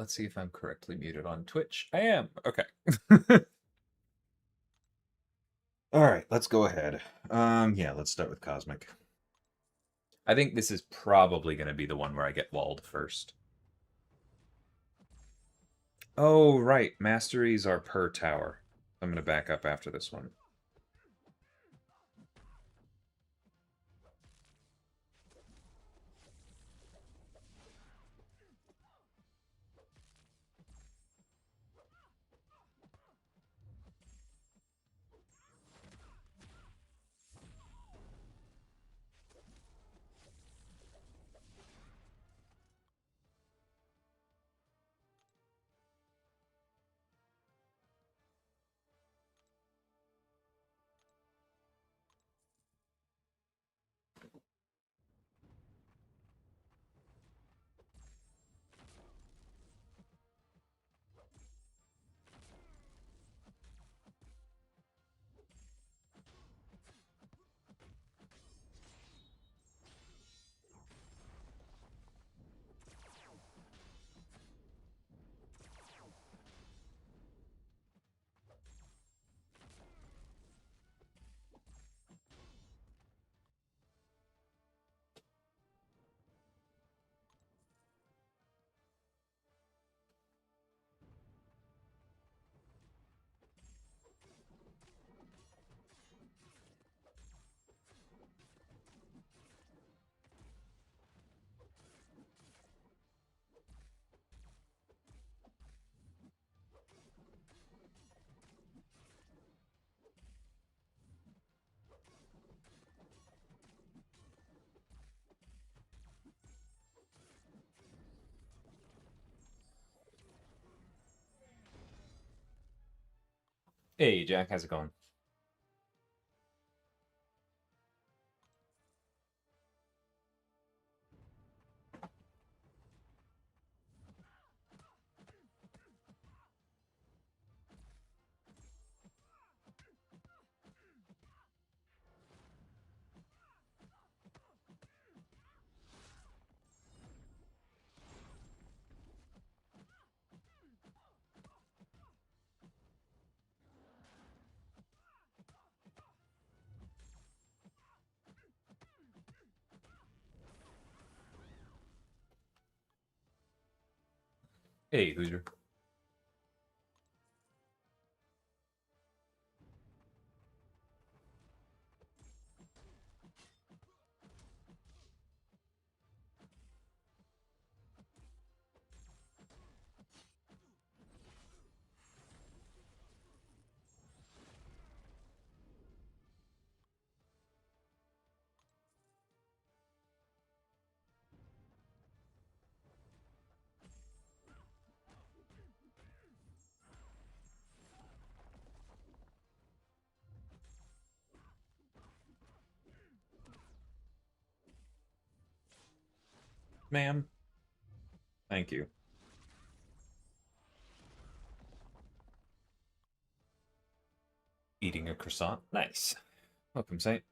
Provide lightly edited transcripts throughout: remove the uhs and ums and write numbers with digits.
let's see if I'm correctly muted on Twitch. I am. Okay. All right, let's go ahead. Yeah, let's start with Cosmic. I think this is probably going to be the one where I get walled first. Oh, right. Masteries are per tower. I'm going to back up after this one. Hey, Jack, how's it going? Hey, Hoosier. Ma'am. Thank you. Eating a croissant. Nice. Welcome, Saint.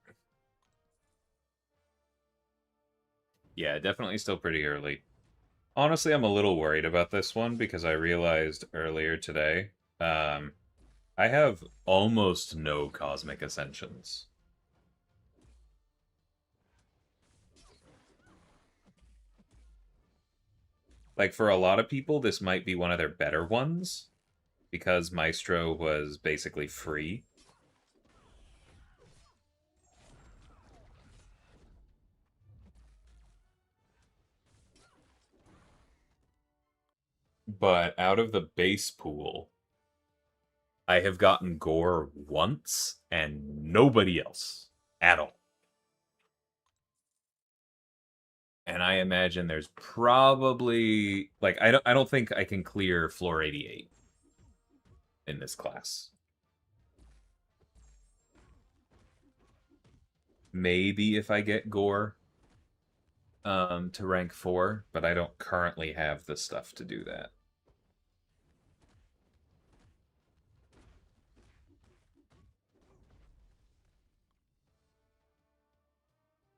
Yeah, definitely still pretty early. Honestly, I'm a little worried about this one because I realized earlier today, I have almost no cosmic ascensions. Like, for a lot of people, this might be one of their better ones because Maestro was basically free. But out of the base pool, I have gotten Gore once and nobody else at all. And I imagine there's probably like I don't think I can clear floor 88 in this class. Maybe if I get Gore to rank 4, but I don't currently have the stuff to do that.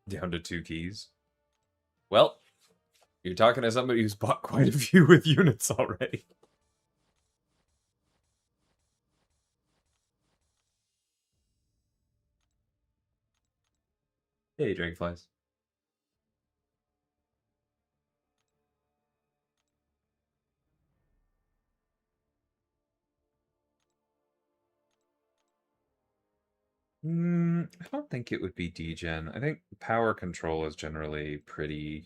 Down to 2 keys. Well, You're talking to somebody who's bought quite a few with units already. Hey, dragonflies. I don't think it would be degen. I think power control is generally pretty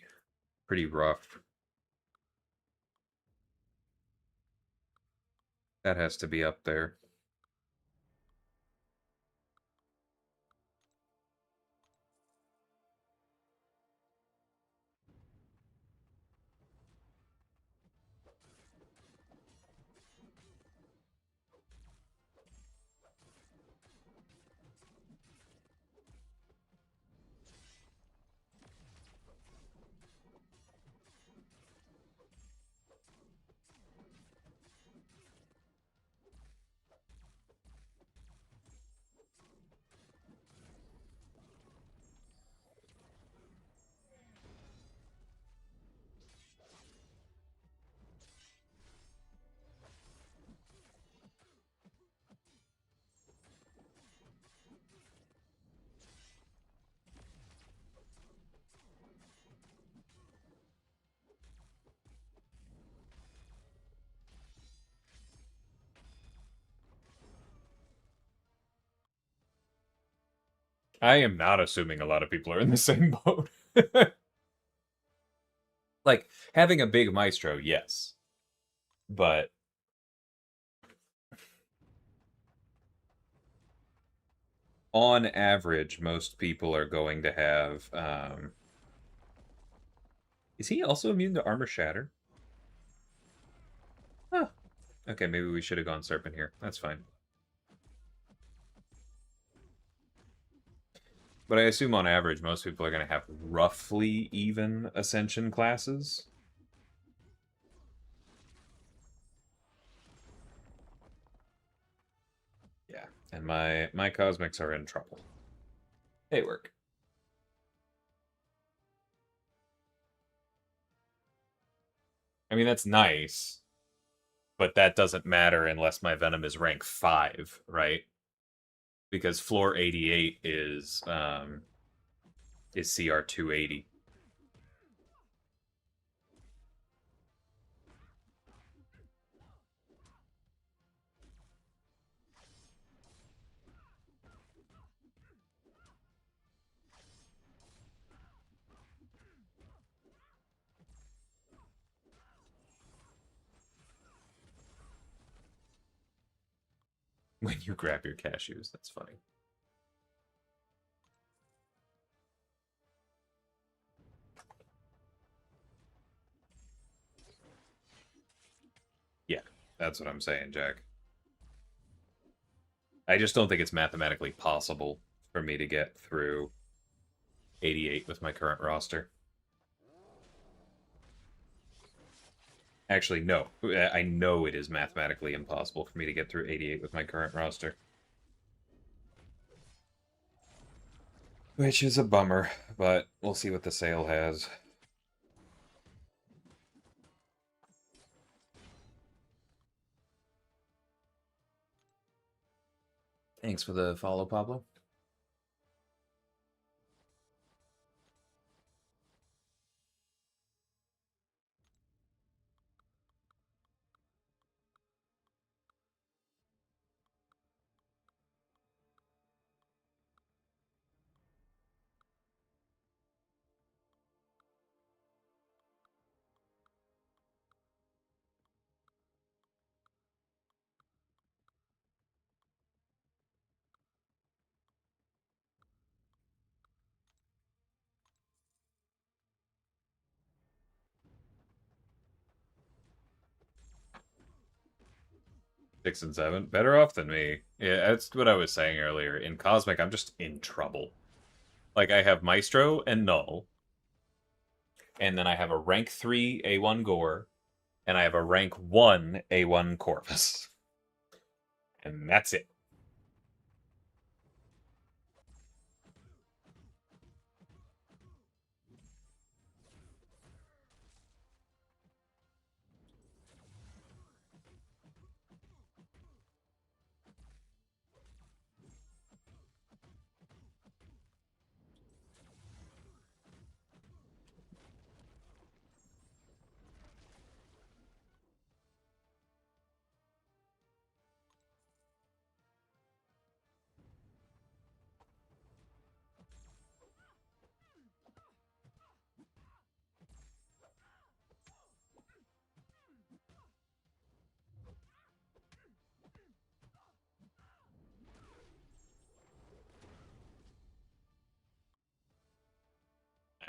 rough. That has to be up there. I am not assuming a lot of people are in the same boat. Like, having a big maestro, yes. But on average, most people are going to have... Is he also immune to armor shatter? Huh. Okay, maybe we should have gone serpent here. That's fine. But I assume on average, most people are going to have roughly even ascension classes. Yeah, and my cosmics are in trouble. They work. I mean, that's nice, but that doesn't matter unless my Venom is rank 5, right? Because floor 88 is CR 280. When you grab your cashews, that's funny. Yeah, that's what I'm saying, Jack. I just don't think it's mathematically possible for me to get through 88 with my current roster. Actually, no. I know it is mathematically impossible for me to get through 88 with my current roster. Which is a bummer, but we'll see what the sale has. Thanks for the follow, Pablo. Six and seven, better off than me. Yeah, that's what I was saying earlier. In Cosmic, I'm just in trouble. Like, I have Maestro and Null, and then I have a rank 3 A1 Gore, and I have a rank 1 A1 Corvus. And that's it.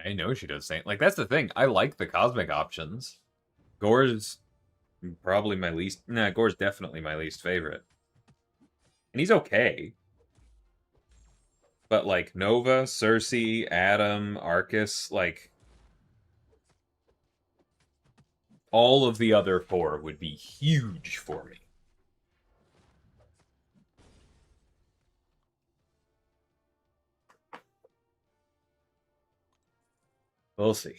I know she does Saint. Like, that's the thing. I like the cosmic options. Gore's probably my least... Nah, Gore's definitely my least favorite. And he's okay. But, like, Nova, Cersei, Adam, Arcus, like... all of the other four would be huge for me. We'll see.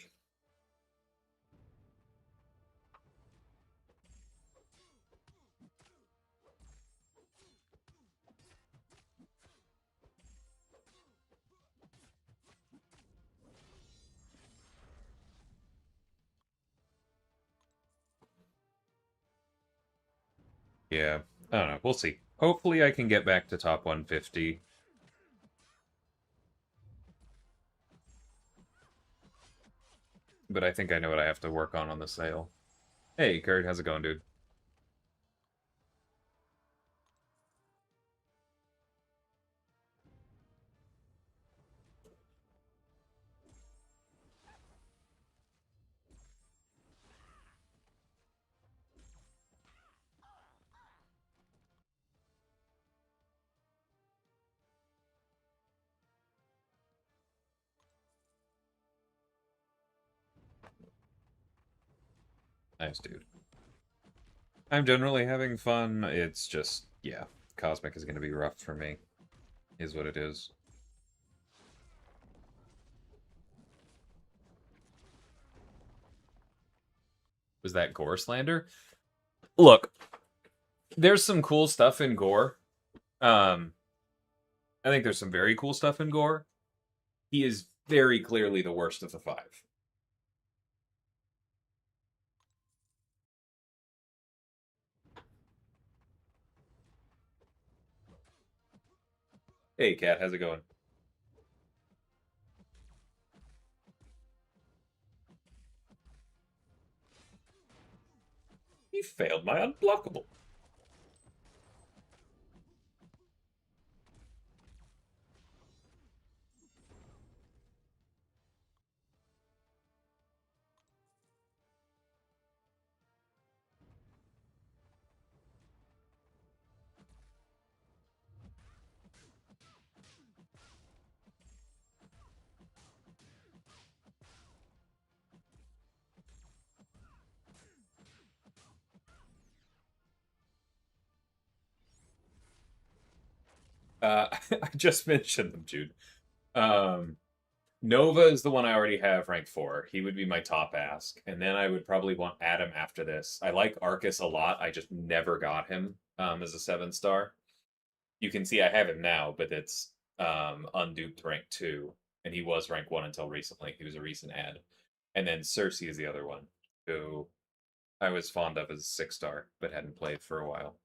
Yeah, I don't know. We'll see. Hopefully I can get back to top 150. But I think I know what I have to work on the sale. Hey, Kurt, how's it going, dude? Nice, dude. I'm generally having fun. It's just, yeah, Cosmic is going to be rough for me. Is what it is. Was that Gore slander? Look, there's some cool stuff in Gore. I think there's some very cool stuff in Gore. He is very clearly the worst of the five. Hey, Cat, how's it going? He failed my unblockable. I just mentioned them, Jude. Um, Nova is the one I already have ranked 4. He would be my top ask. And then I would probably want Adam after this. I like Arcus a lot. I just never got him as a 7-star. You can see I have him now, but it's unduped rank 2. And he was rank 1 until recently. He was a recent add. And then Cersei is the other one, who I was fond of as a 6-star, but hadn't played for a while.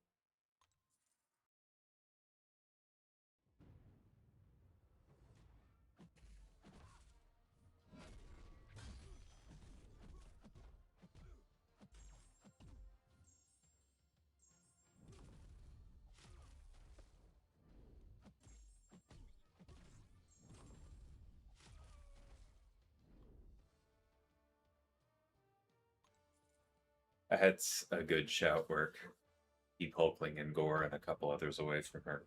That's a good shout work. Keep Hulkling and Gore and a couple others away from her.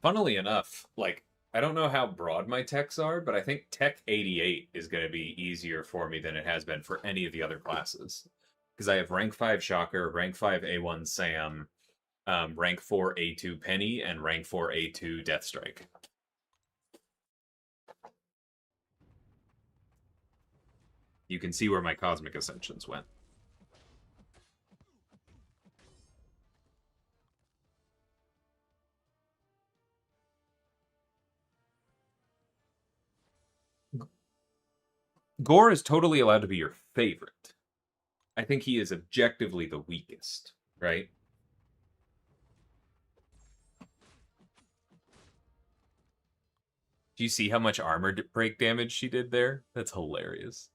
Funnily enough, like, I don't know how broad my techs are, but I think Tech 88 is going to be easier for me than it has been for any of the other classes. Because I have rank 5 Shocker, rank 5 A1 Sam, rank 4 A2 Penny, and rank 4 A2 Deathstrike. You can see where my Cosmic Ascensions went. Gore is totally allowed to be your favorite. I think he is objectively the weakest, right? Do you see how much armor break damage she did there? That's hilarious.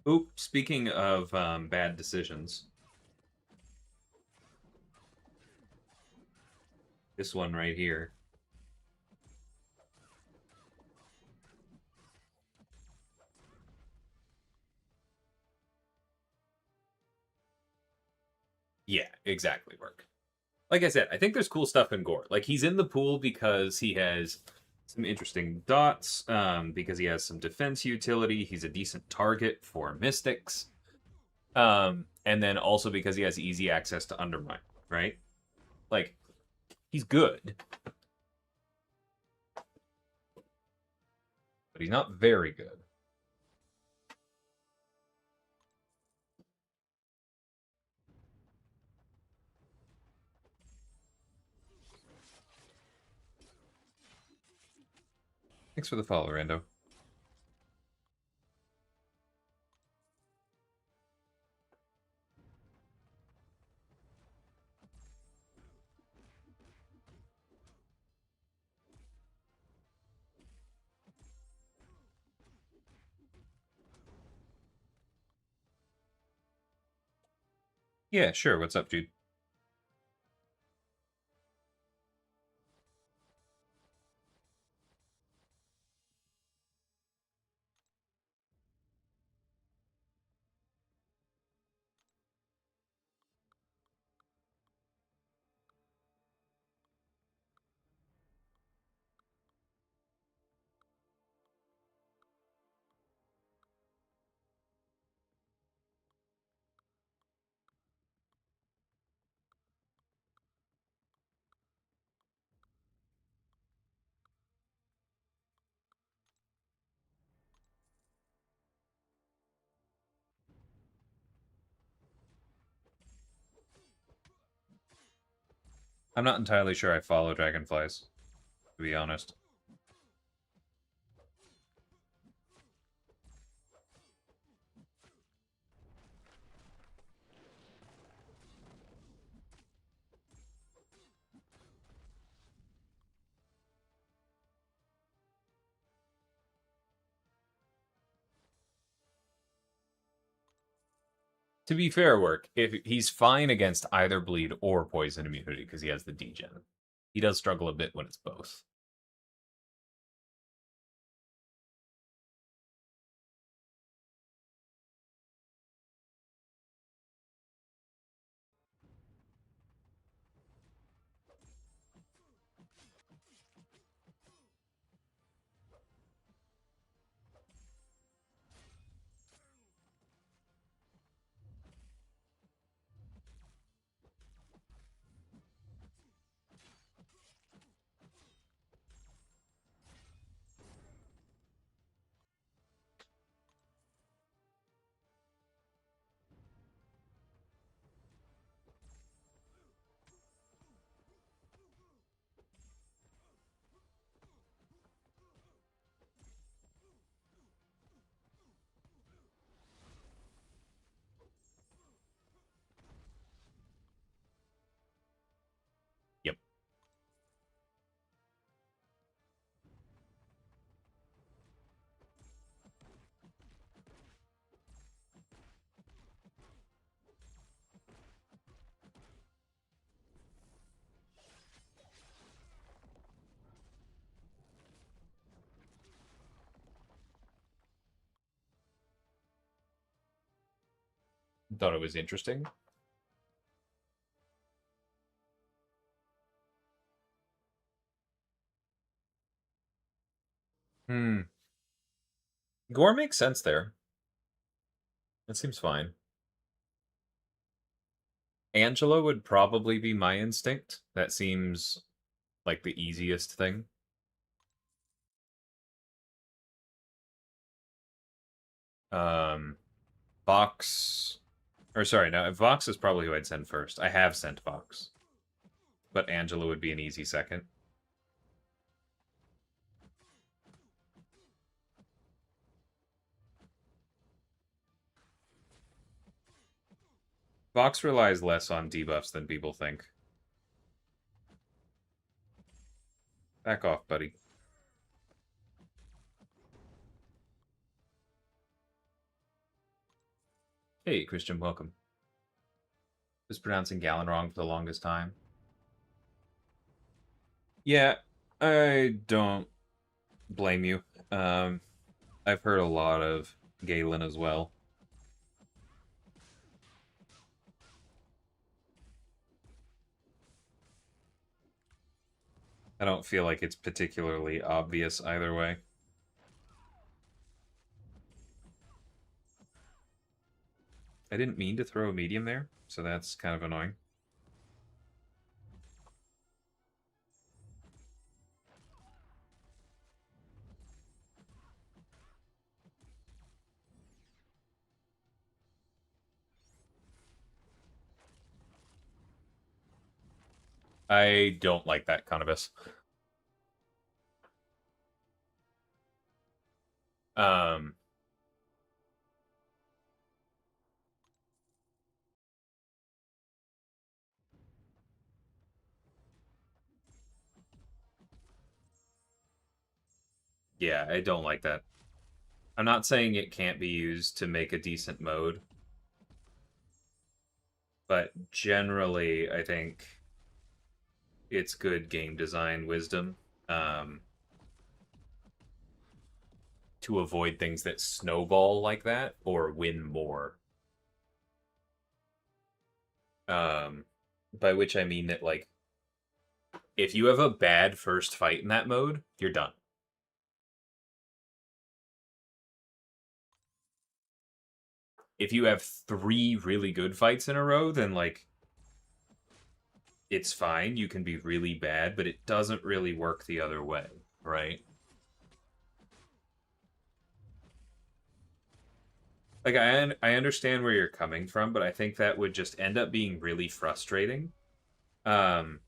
Oop, speaking of bad decisions, this one right here. Yeah, exactly, Work. Like I said, I think there's cool stuff in Gore. Like he's in the pool because he has some interesting dots, because he has some defense utility. He's a decent target for mystics. And then also because he has easy access to Undermine, right? Like, he's good, but he's not very good. Thanks for the follow, Rando. Yeah, sure. What's up, dude? I'm not entirely sure I follow dragonflies, to be honest. To be fair, Work, if he's fine against either bleed or poison immunity because he has the degen. He does struggle a bit when it's both. Yep. Thought it was interesting. Hmm. Gore makes sense there. That seems fine. Angela would probably be my instinct. That seems like the easiest thing. Um, Vox, or sorry, no, Vox is probably who I'd send first. I have sent Vox, but Angela would be an easy second. Vox relies less on debuffs than people think. Back off, buddy. Hey, Christian, welcome. Was pronouncing Gallon wrong for the longest time. Yeah, I don't blame you. I've heard a lot of Galen as well. I don't feel like it's particularly obvious either way. I didn't mean to throw a medium there, so that's kind of annoying. I don't like that cannabis. Um, yeah, I don't like that. I'm not saying it can't be used to make a decent mode, but generally, I think it's good game design wisdom um, to avoid things that snowball like that or win more. Um, by which I mean that, like, if you have a bad first fight in that mode, you're done. If you have 3 really good fights in a row, then, like, it's fine. You can be really bad, but it doesn't really work the other way, right? Like, I understand where you're coming from, but I think that would just end up being really frustrating. Um,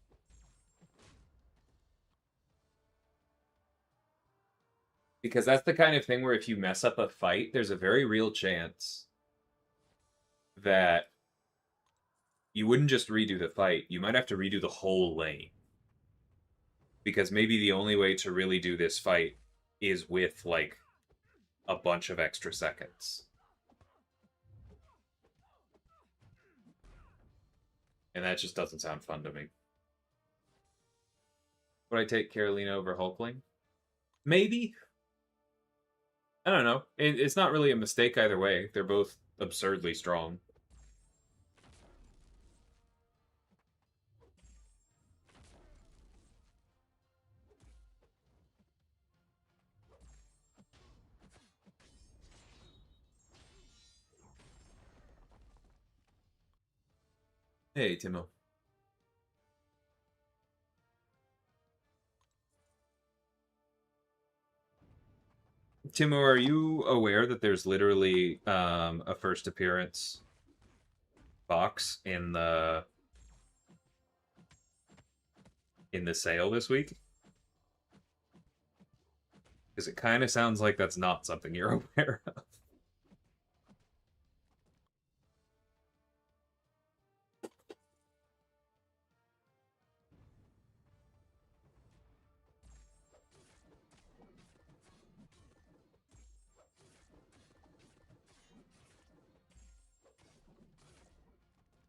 because that's the kind of thing where if you mess up a fight, there's a very real chance that you wouldn't just redo the fight, you might have to redo the whole lane. Because maybe the only way to really do this fight is with, like, a bunch of extra seconds. And that just doesn't sound fun to me. Would I take Carolina over Hulkling? Maybe. I don't know. It's not really a mistake either way. They're both absurdly strong. Hey, Timo. Timo, are you aware that there's literally a first appearance box in the sale this week? Because it kind of sounds like that's not something you're aware of.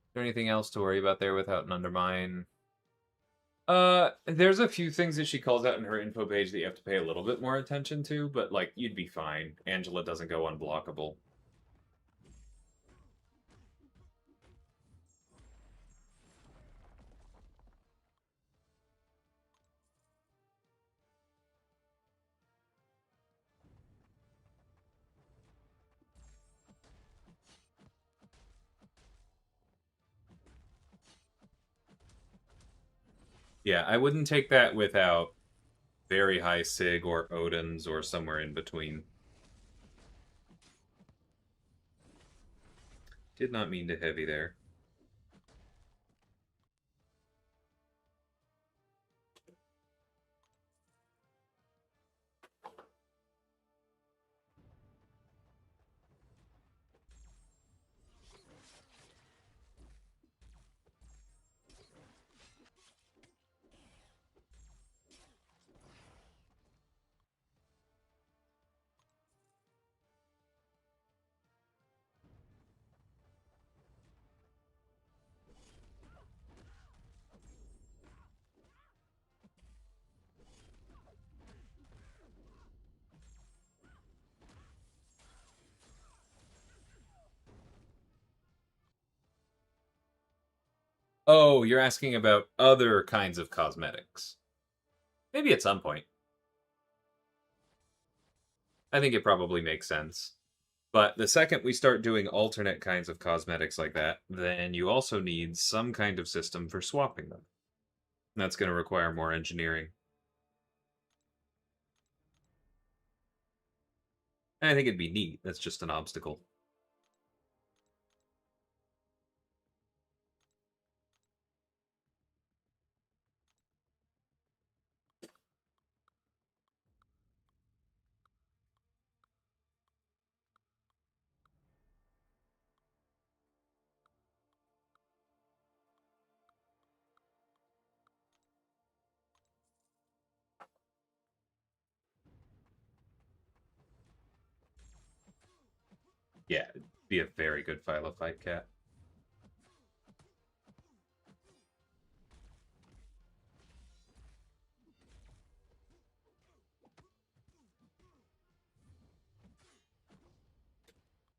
Is there anything else to worry about there without an undermine? There's a few things that she calls out in her info page that you have to pay a little bit more attention to, but, like, you'd be fine. Angela doesn't go unblockable. Yeah, I wouldn't take that without very high Sig or Odin's or somewhere in between. Did not mean to heavy there. Oh, you're asking about other kinds of cosmetics. Maybe at some point. I think it probably makes sense. But the second we start doing alternate kinds of cosmetics like that, then you also need some kind of system for swapping them. That's going to require more engineering. And I think it'd be neat. That's just an obstacle. Yeah, it'd be a very good Philo fight cat.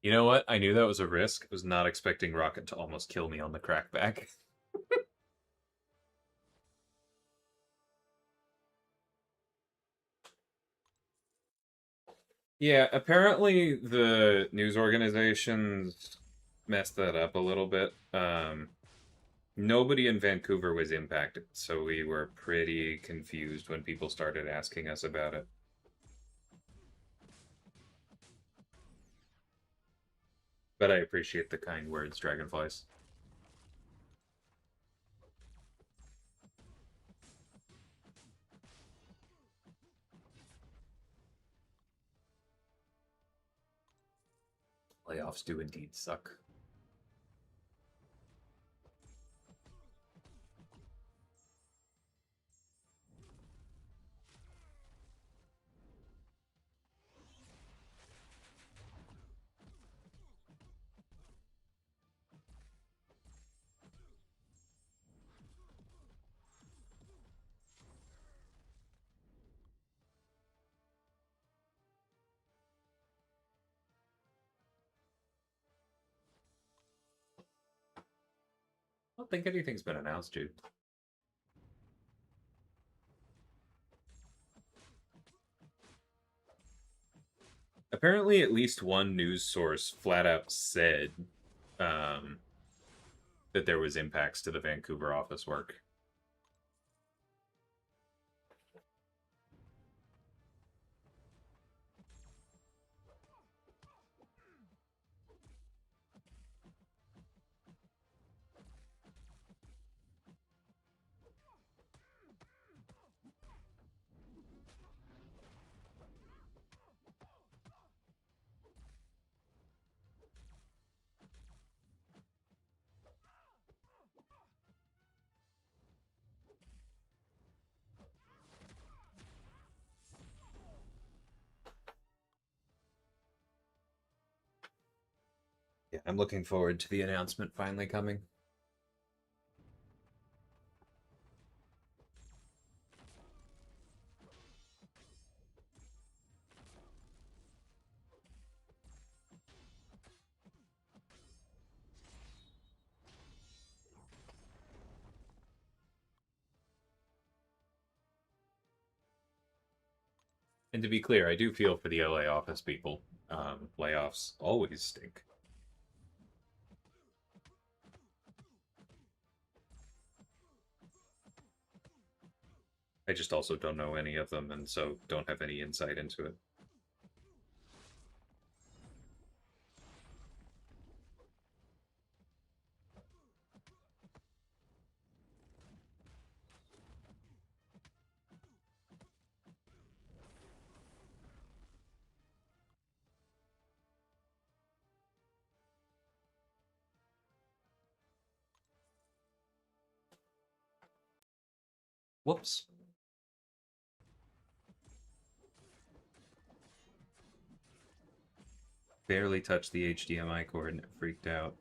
You know what? I knew that was a risk. I was not expecting Rocket to almost kill me on the crackback. Yeah, apparently the news organizations messed that up a little bit. Nobody in Vancouver was impacted, so we were pretty confused when people started asking us about it. But I appreciate the kind words, Dragonflies. Layoffs do indeed suck. I don't think anything's been announced, Jude. Apparently, at least one news source flat out said um, that there was impacts to the Vancouver office work. Yeah, I'm looking forward to the announcement finally coming. And to be clear, I do feel for the LA office people. Layoffs always stink. I just also don't know any of them, and so don't have any insight into it. Whoops. Barely touched the HDMI cord and it freaked out.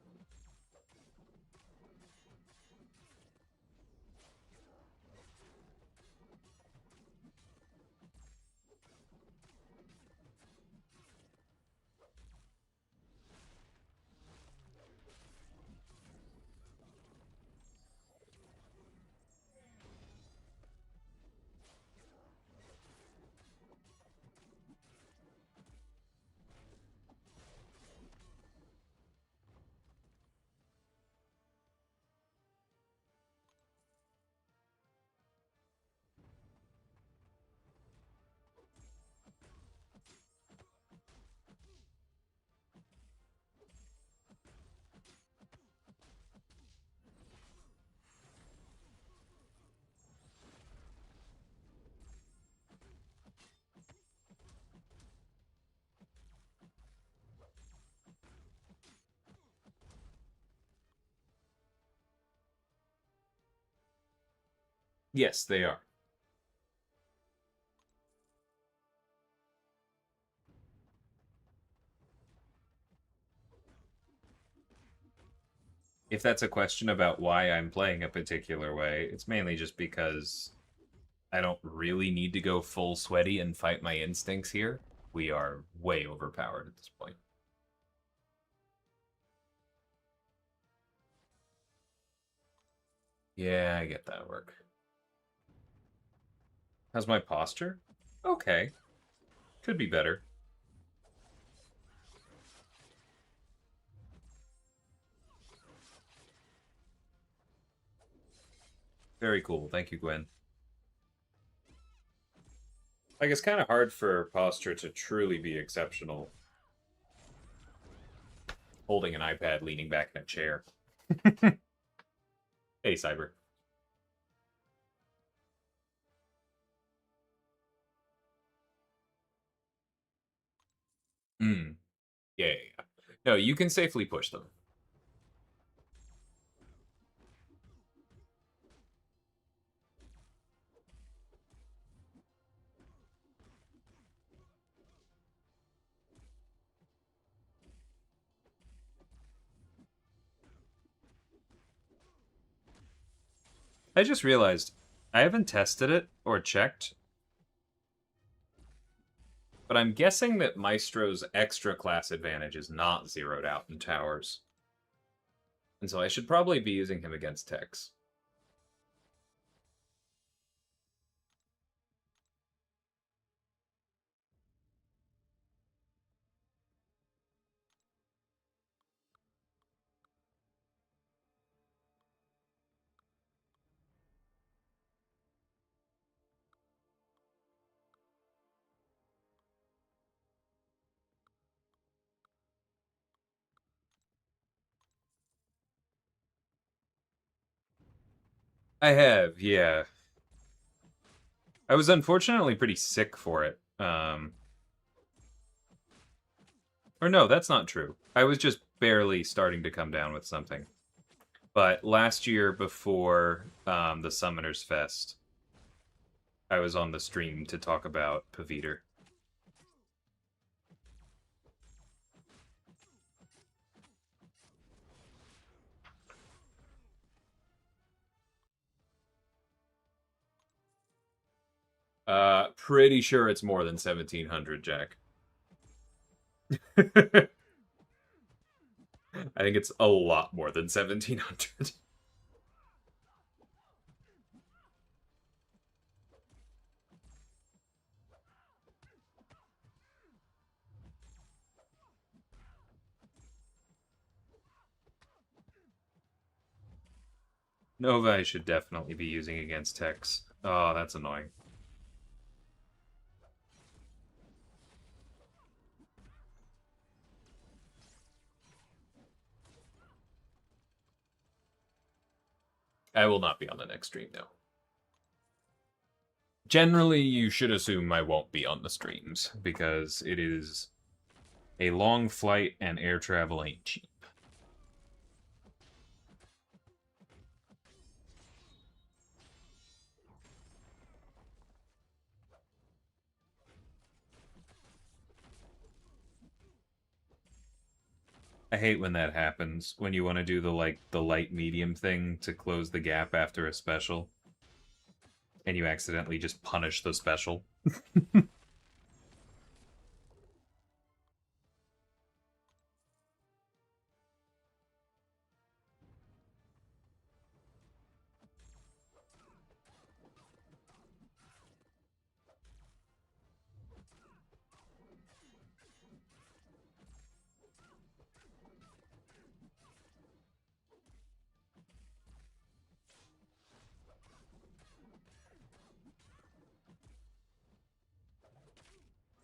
Yes, they are. If that's a question about why I'm playing a particular way, it's mainly just because I don't really need to go full sweaty and fight my instincts here. We are way overpowered at this point. Yeah, I get that work. How's my posture? Okay. Could be better. Very cool. Thank you, Gwen. Like, it's kind of hard for posture to truly be exceptional holding an iPad leaning back in a chair. Hey, Cyber. Hmm. Yeah, yeah, yeah. No, you can safely push them. I just realized I haven't tested it or checked, but I'm guessing that Maestro's extra class advantage is not zeroed out in towers. And so I should probably be using him against techs. I have, yeah. I was unfortunately pretty sick for it. Or no, that's not true. I was just barely starting to come down with something. But last year before the Summoners Fest, I was on the stream to talk about Paviter. Pretty sure it's more than 1700, Jack. I think it's a lot more than 1700. Nova I should definitely be using against techs. Oh, that's annoying. I will not be on the next stream, no. Generally, you should assume I won't be on the streams, because it is a long flight and air travel ain't cheap. I hate when that happens, when you want to do the light medium thing to close the gap after a special, and you accidentally just punish the special.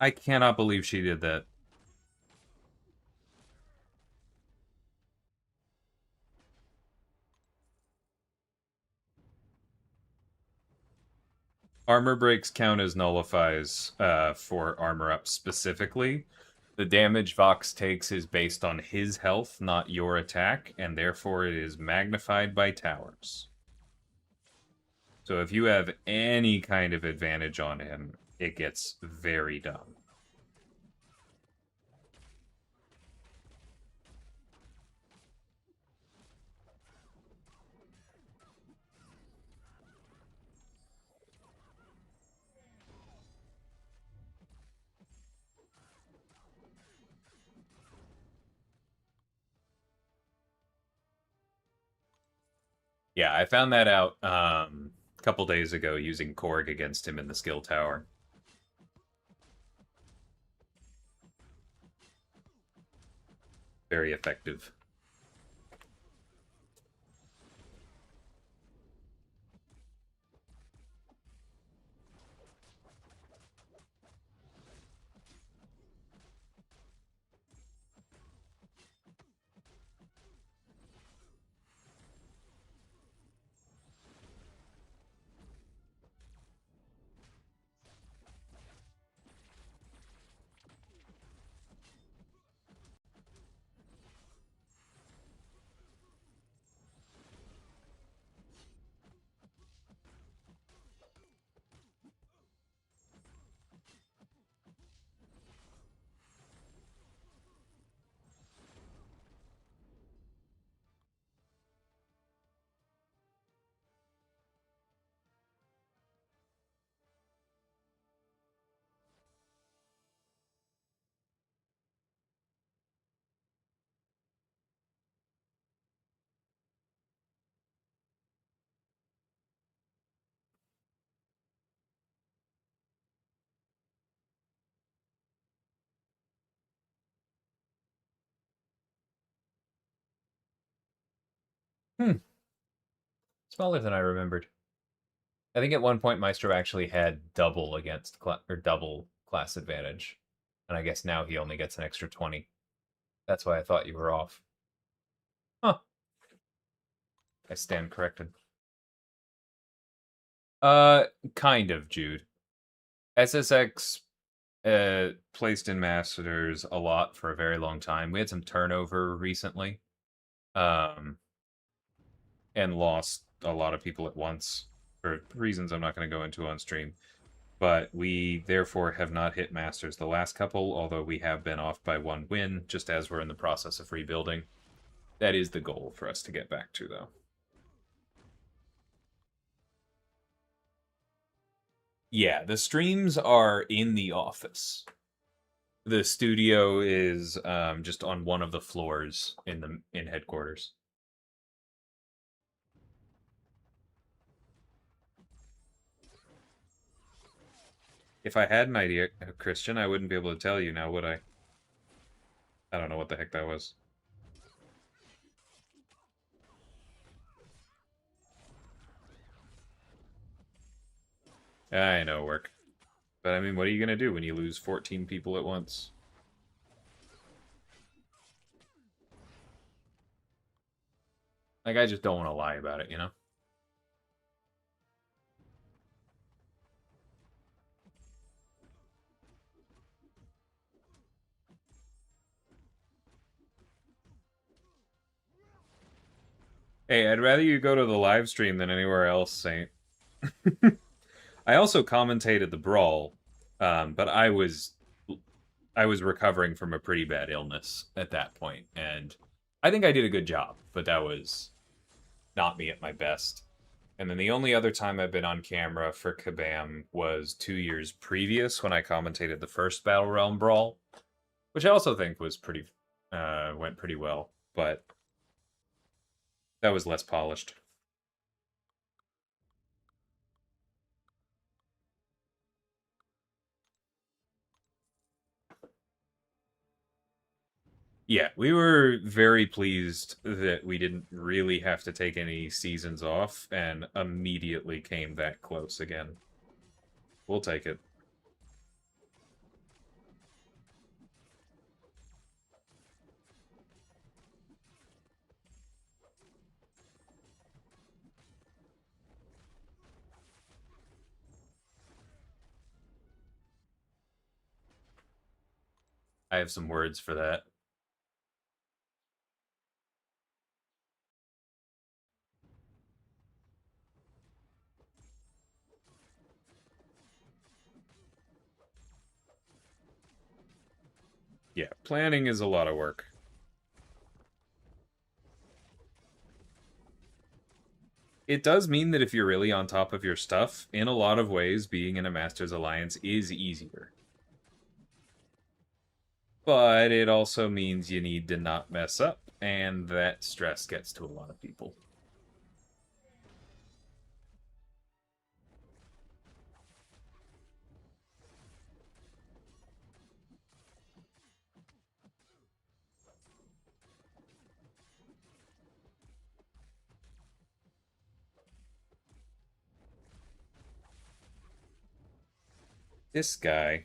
I cannot believe she did that. Armor breaks count as nullifies for armor up specifically. The damage Vox takes is based on his health, not your attack, and therefore it is magnified by towers. So if you have any kind of advantage on him, it gets very dumb. Yeah, I found that out a couple days ago using Korg against him in the skill tower. Very effective. Smaller than I remembered. I think at one point Maestro actually had double against or double class advantage, and I guess now he only gets an extra 20. That's why I thought you were off. Huh. I stand corrected. Uh, kind of, Jude. SSX placed in Masters a lot for a very long time. We had some turnover recently, um, and lost a lot of people at once for reasons I'm not going to go into on stream. But we therefore have not hit Masters the last couple, although we have been off by one win, just as we're in the process of rebuilding. That is the goal for us to get back to, though. Yeah, the streams are in the office. The studio is just on one of the floors in headquarters. If I had an idea, Christian, I wouldn't be able to tell you now, would I? I don't know what the heck that was. I know work. But I mean, what are you gonna do when you lose 14 people at once? Like, I just don't want to lie about it, you know? Hey, I'd rather you go to the live stream than anywhere else, Saint. I also commentated the brawl, but I was recovering from a pretty bad illness at that point, and I think I did a good job, but that was not me at my best. And then the only other time I've been on camera for Kabam was 2 years previous when I commentated the first Battle Realm brawl, which I also think was pretty went pretty well, but that was less polished. Yeah, we were very pleased that we didn't really have to take any seasons off and immediately came that close again. We'll take it. I have some words for that. Yeah, planning is a lot of work. It does mean that if you're really on top of your stuff, in a lot of ways, being in a Masters Alliance is easier. But it also means you need to not mess up, and that stress gets to a lot of people. This guy.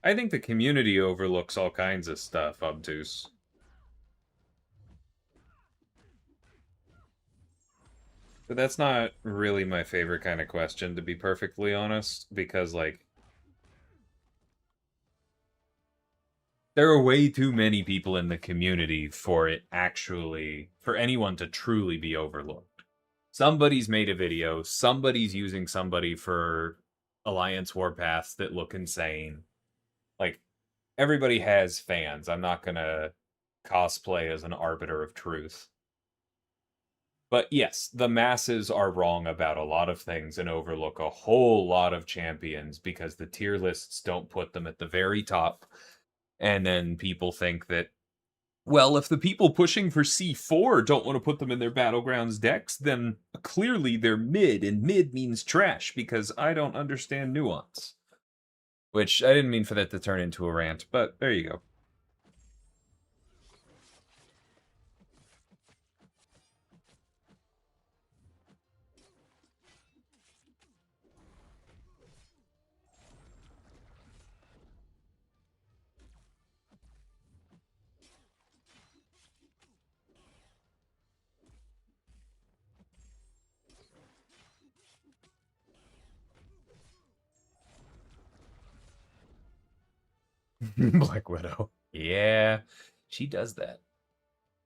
I think the community overlooks all kinds of stuff, obtuse. But that's not really my favorite kind of question, to be perfectly honest, because, like, there are way too many people in the community for it actually, for anyone to truly be overlooked. Somebody's made a video, somebody's using somebody for Alliance Warpaths that look insane. Like, everybody has fans. I'm not gonna cosplay as an arbiter of truth. But yes, the masses are wrong about a lot of things and overlook a whole lot of champions because the tier lists don't put them at the very top. And then people think that, well, if the people pushing for C4 don't want to put them in their Battlegrounds decks, then clearly they're mid, and mid means trash because I don't understand nuance. Which I didn't mean for that to turn into a rant, but there you go. Black Widow. Yeah, she does that.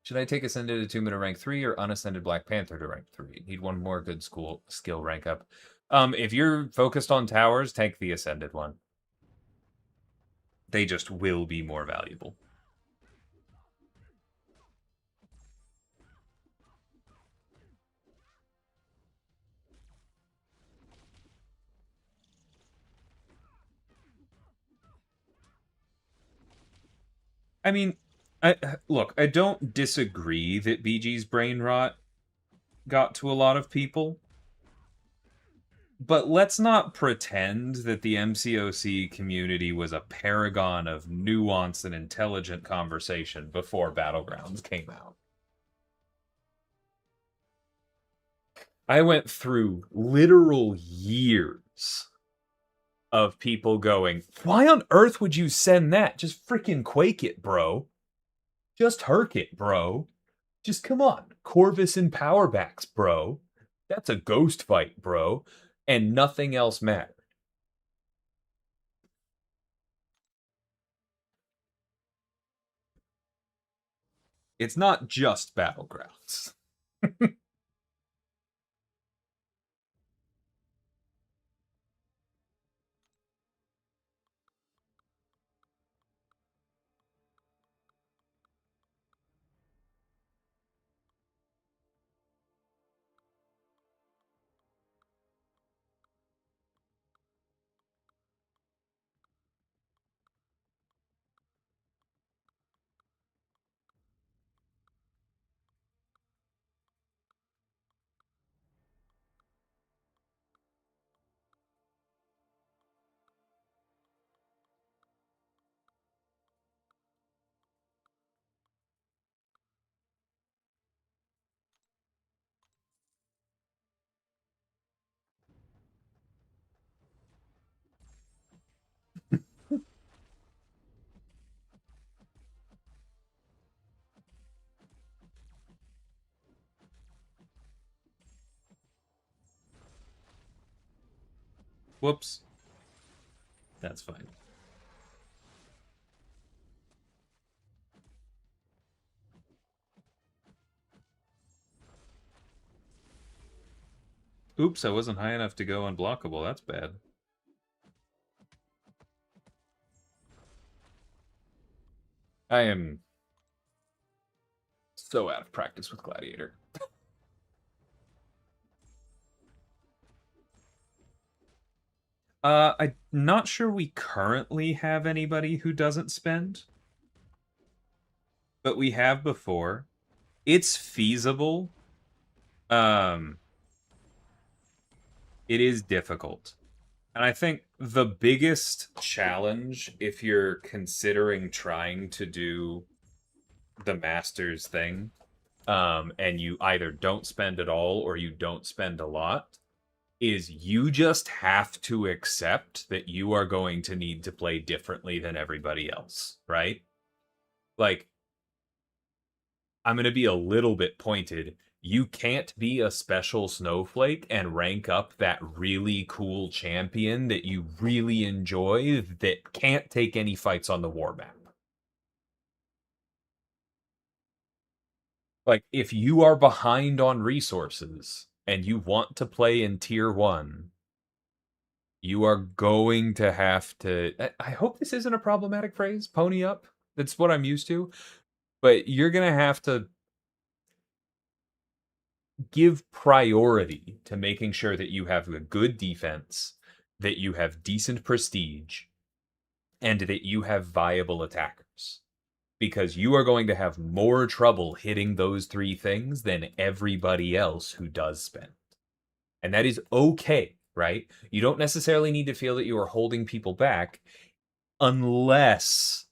Should I take Ascended Attunement to rank 3 or Unascended Black Panther to rank 3? Need one more good school skill rank up. If you're focused on towers, take the Ascended one. They just will be more valuable. I mean, look, I don't disagree that BG's brain rot got to a lot of people, but let's not pretend that the MCOC community was a paragon of nuance and intelligent conversation before Battlegrounds came out. I went through literal years of people going, why on earth would you send that? Just freaking Quake it, bro. Just Herc it, bro. Just come on. Corvus and Powerbacks, bro. That's a ghost fight, bro. And nothing else mattered. It's not just Battlegrounds. Whoops. That's fine. Oops, I wasn't high enough to go unblockable. That's bad. I am so out of practice with Gladiator. I'm not sure we currently have anybody who doesn't spend, but we have before. It's feasible. Um, it is difficult. And I think the biggest challenge, if you're considering trying to do the Masters thing, and you either don't spend at all or you don't spend a lot, is you just have to accept that you are going to need to play differently than everybody else, right? Like, I'm going to be a little bit pointed. You can't be a special snowflake and rank up that really cool champion that you really enjoy that can't take any fights on the war map. Like, if you are behind on resources and you want to play in tier 1, you are going to have to. I hope this isn't a problematic phrase, pony up. That's what I'm used to. But you're going to have to give priority to making sure that you have a good defense, that you have decent prestige, and that you have viable attackers. Because you are going to have more trouble hitting those 3 things than everybody else who does spend. And that is okay, right? You don't necessarily need to feel that you are holding people back unless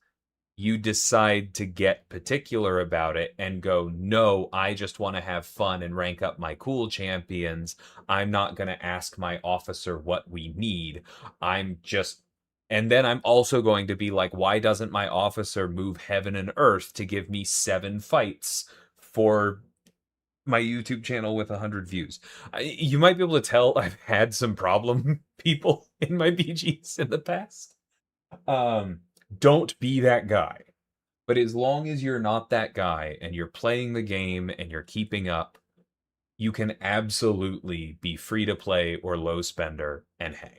you decide to get particular about it and go, no, I just want to have fun and rank up my cool champions. I'm not going to ask my officer what we need. I'm just. And then I'm also going to be like, why doesn't my officer move heaven and earth to give me 7 fights for my YouTube channel with 100 views? You might be able to tell I've had some problem people in my BGs in the past. Don't be that guy. But as long as you're not that guy and you're playing the game and you're keeping up, you can absolutely be free to play or low spender and hang.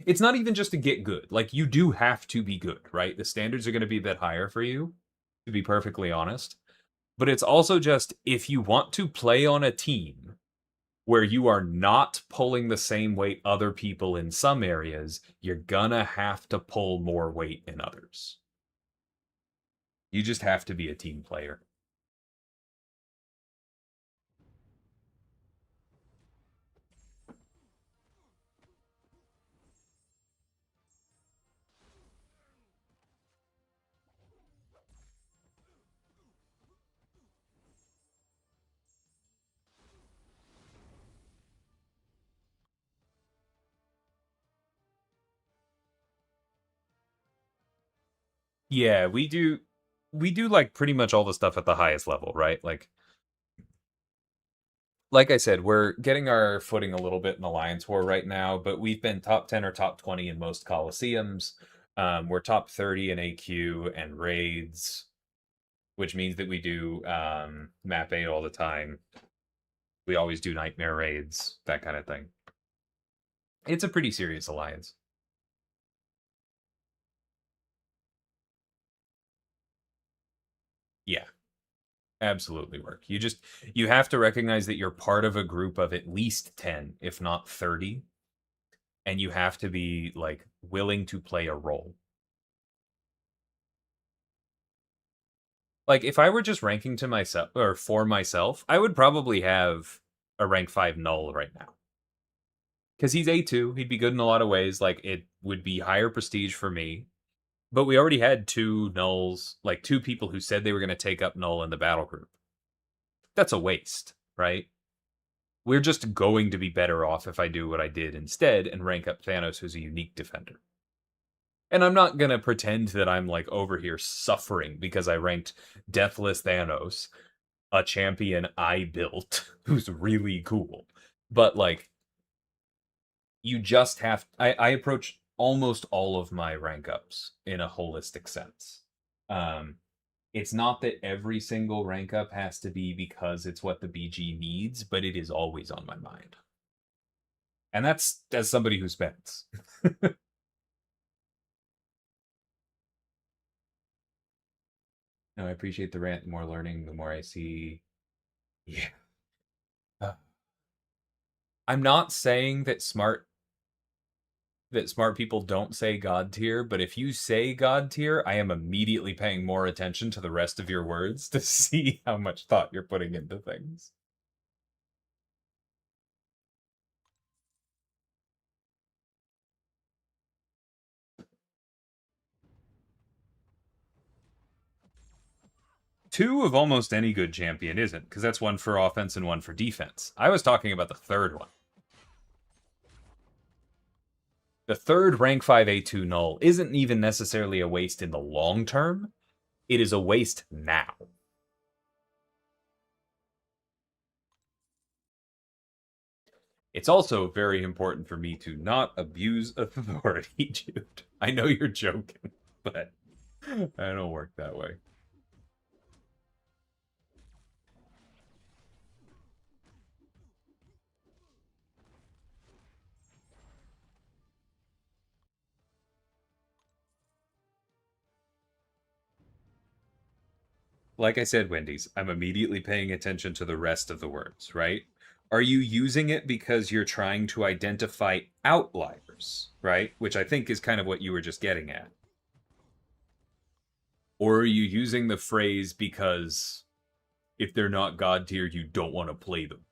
It's not even just to get good. Like, you do have to be good, right? The standards are going to be a bit higher for you, to be perfectly honest. But it's also just, if you want to play on a team where you are not pulling the same weight other people in some areas, you're gonna have to pull more weight in others. You just have to be a team player. Yeah, we do like pretty much all the stuff at the highest level, right? Like I said, we're getting our footing a little bit in Alliance War right now, but we've been top 10 or top 20 in most Coliseums. We're top 30 in AQ and raids, which means that we do map 8 all the time. We always do nightmare raids, that kind of thing. It's a pretty serious alliance. Yeah, absolutely work. You have to recognize that you're part of a group of at least 10, if not 30, and you have to be like willing to play a role. Like if I were just ranking to myself or for myself, I would probably have a rank 5 null right now. Cuz he's A2, he'd be good in a lot of ways, like it would be higher prestige for me. But we already had two nulls, like two people who said they were going to take up null in the battle group. That's a waste, right? We're just going to be better off if I do what I did instead and rank up Thanos, who's a unique defender. And I'm not going to pretend that I'm like over here suffering because I ranked Deathless Thanos, a champion I built, who's really cool. But like, you just have. I approach almost all of my rank ups in a holistic sense. Um, it's not that every single rank up has to be because it's what the BG needs, but it is always on my mind. And that's as somebody who spends. No, I appreciate the rant. The more learning, the more I see. Yeah. Uh, I'm not saying that smart people don't say God tier, but if you say God tier, I am immediately paying more attention to the rest of your words to see how much thought you're putting into things. Two of almost any good champion isn't, because that's one for offense and one for defense. I was talking about the third one. The third rank 5 A2 null isn't even necessarily a waste in the long term. It is a waste now. It's also very important for me to not abuse authority, Jude. I know you're joking, but I don't work that way. Like I said, Wendy's, I'm immediately paying attention to the rest of the words, right? Are you using it because you're trying to identify outliers, right? Which I think is kind of what you were just getting at. Or are you using the phrase because if they're not god tier, you don't want to play them?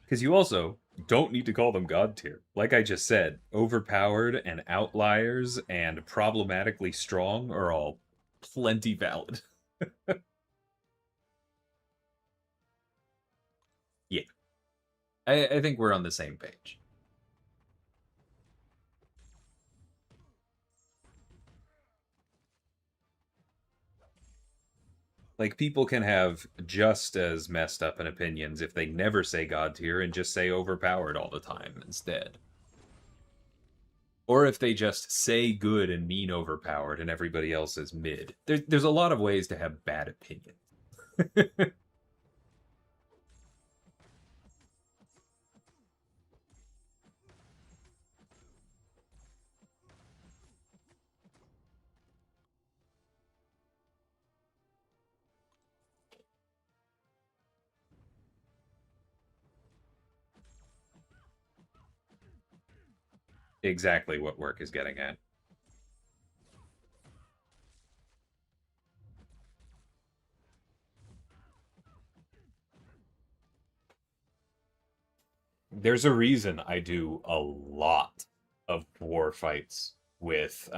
Because you also don't need to call them god tier. Like I just said, overpowered and outliers and problematically strong are all plenty valid. Yeah, I think we're on the same page. Like people can have just as messed up an opinions if they never say god tier and just say overpowered all the time instead. Or if they just say good and mean overpowered and everybody else is mid. There's a lot of ways to have bad opinions. exactly what work is getting at. There's a reason I do a lot of war fights with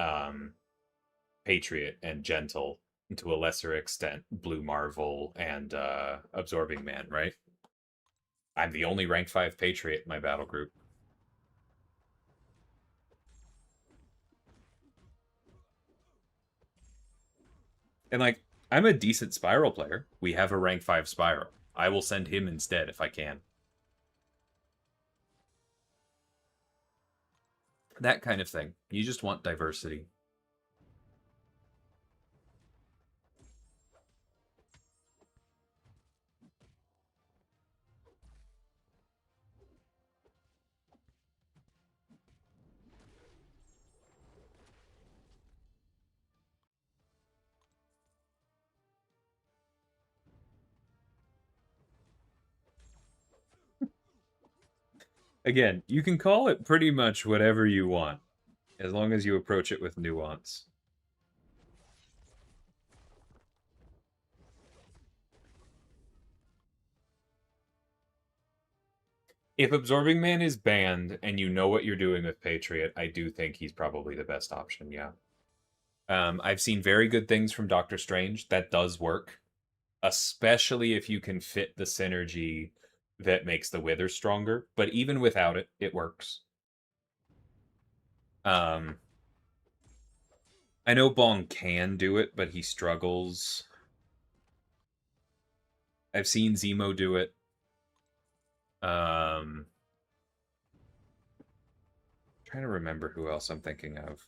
Patriot and Gentle, and to a lesser extent, Blue Marvel and Absorbing Man, right? I'm the only rank 5 Patriot in my battle group. And like, I'm a decent Spiral player. We have a rank 5 Spiral. I will send him instead if I can. That kind of thing. You just want diversity. Again, you can call it pretty much whatever you want, as long as you approach it with nuance. If Absorbing Man is banned and you know what you're doing with Patriot, I do think he's probably the best option, yeah. I've seen very good things from Doctor Strange. That does work, especially if you can fit the synergy that makes the Wither stronger. But even without it, it works. Um, I know Bong can do it, but he struggles. I've seen Zemo do it. Trying to remember who else I'm thinking of.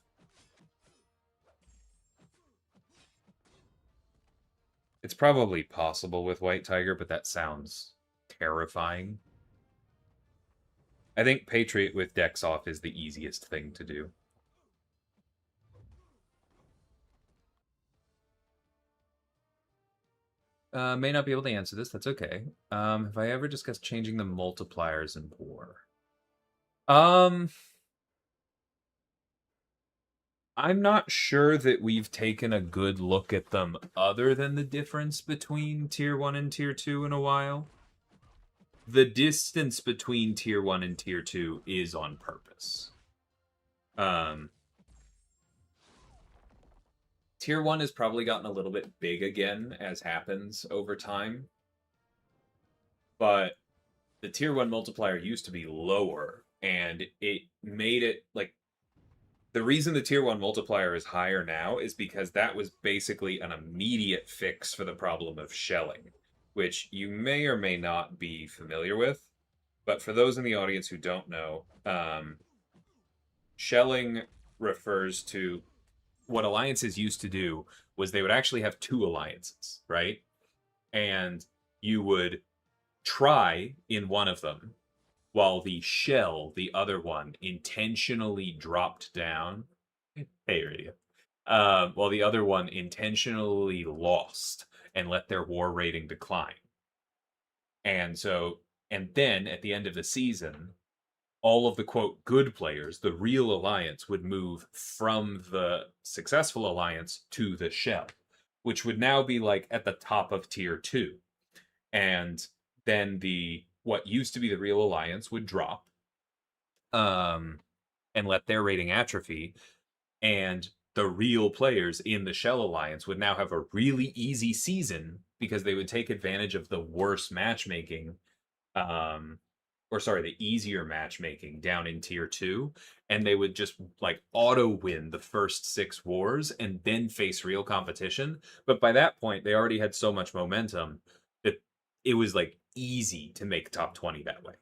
It's probably possible with White Tiger, but that sounds terrifying. I think Patriot with Dex off is the easiest thing to do. May not be able to answer this. That's okay. Have I ever discussed changing the multipliers in war? Um, I'm not sure that we've taken a good look at them other than the difference between tier 1 and tier 2 in a while. The distance between tier 1 and tier 2 is on purpose. Um, Tier 1 has probably gotten a little bit big again, as happens over time. But the tier 1 multiplier used to be lower, and it made it like the reason the tier 1 multiplier is higher now is because that was basically an immediate fix for the problem of shelling, which you may or may not be familiar with. But for those in the audience who don't know, shelling refers to what alliances used to do was they would actually have two alliances, right? And you would try in one of them while the shell, the other one, intentionally dropped down. Hey, radio. While the other one intentionally lost and let their war rating decline. And so, and then at the end of the season, all of the quote good players, the real alliance, would move from the successful alliance to the shell, which would now be like at the top of tier 2. And then the what used to be the real alliance would drop, um and let their rating atrophy, and the real players in the shell alliance would now have a really easy season because they would take advantage of the worse matchmaking, um or sorry, the easier matchmaking down in tier 2, and they would just like auto win the first 6 wars and then face real competition. But by that point they already had so much momentum that it was like easy to make top 20 that way.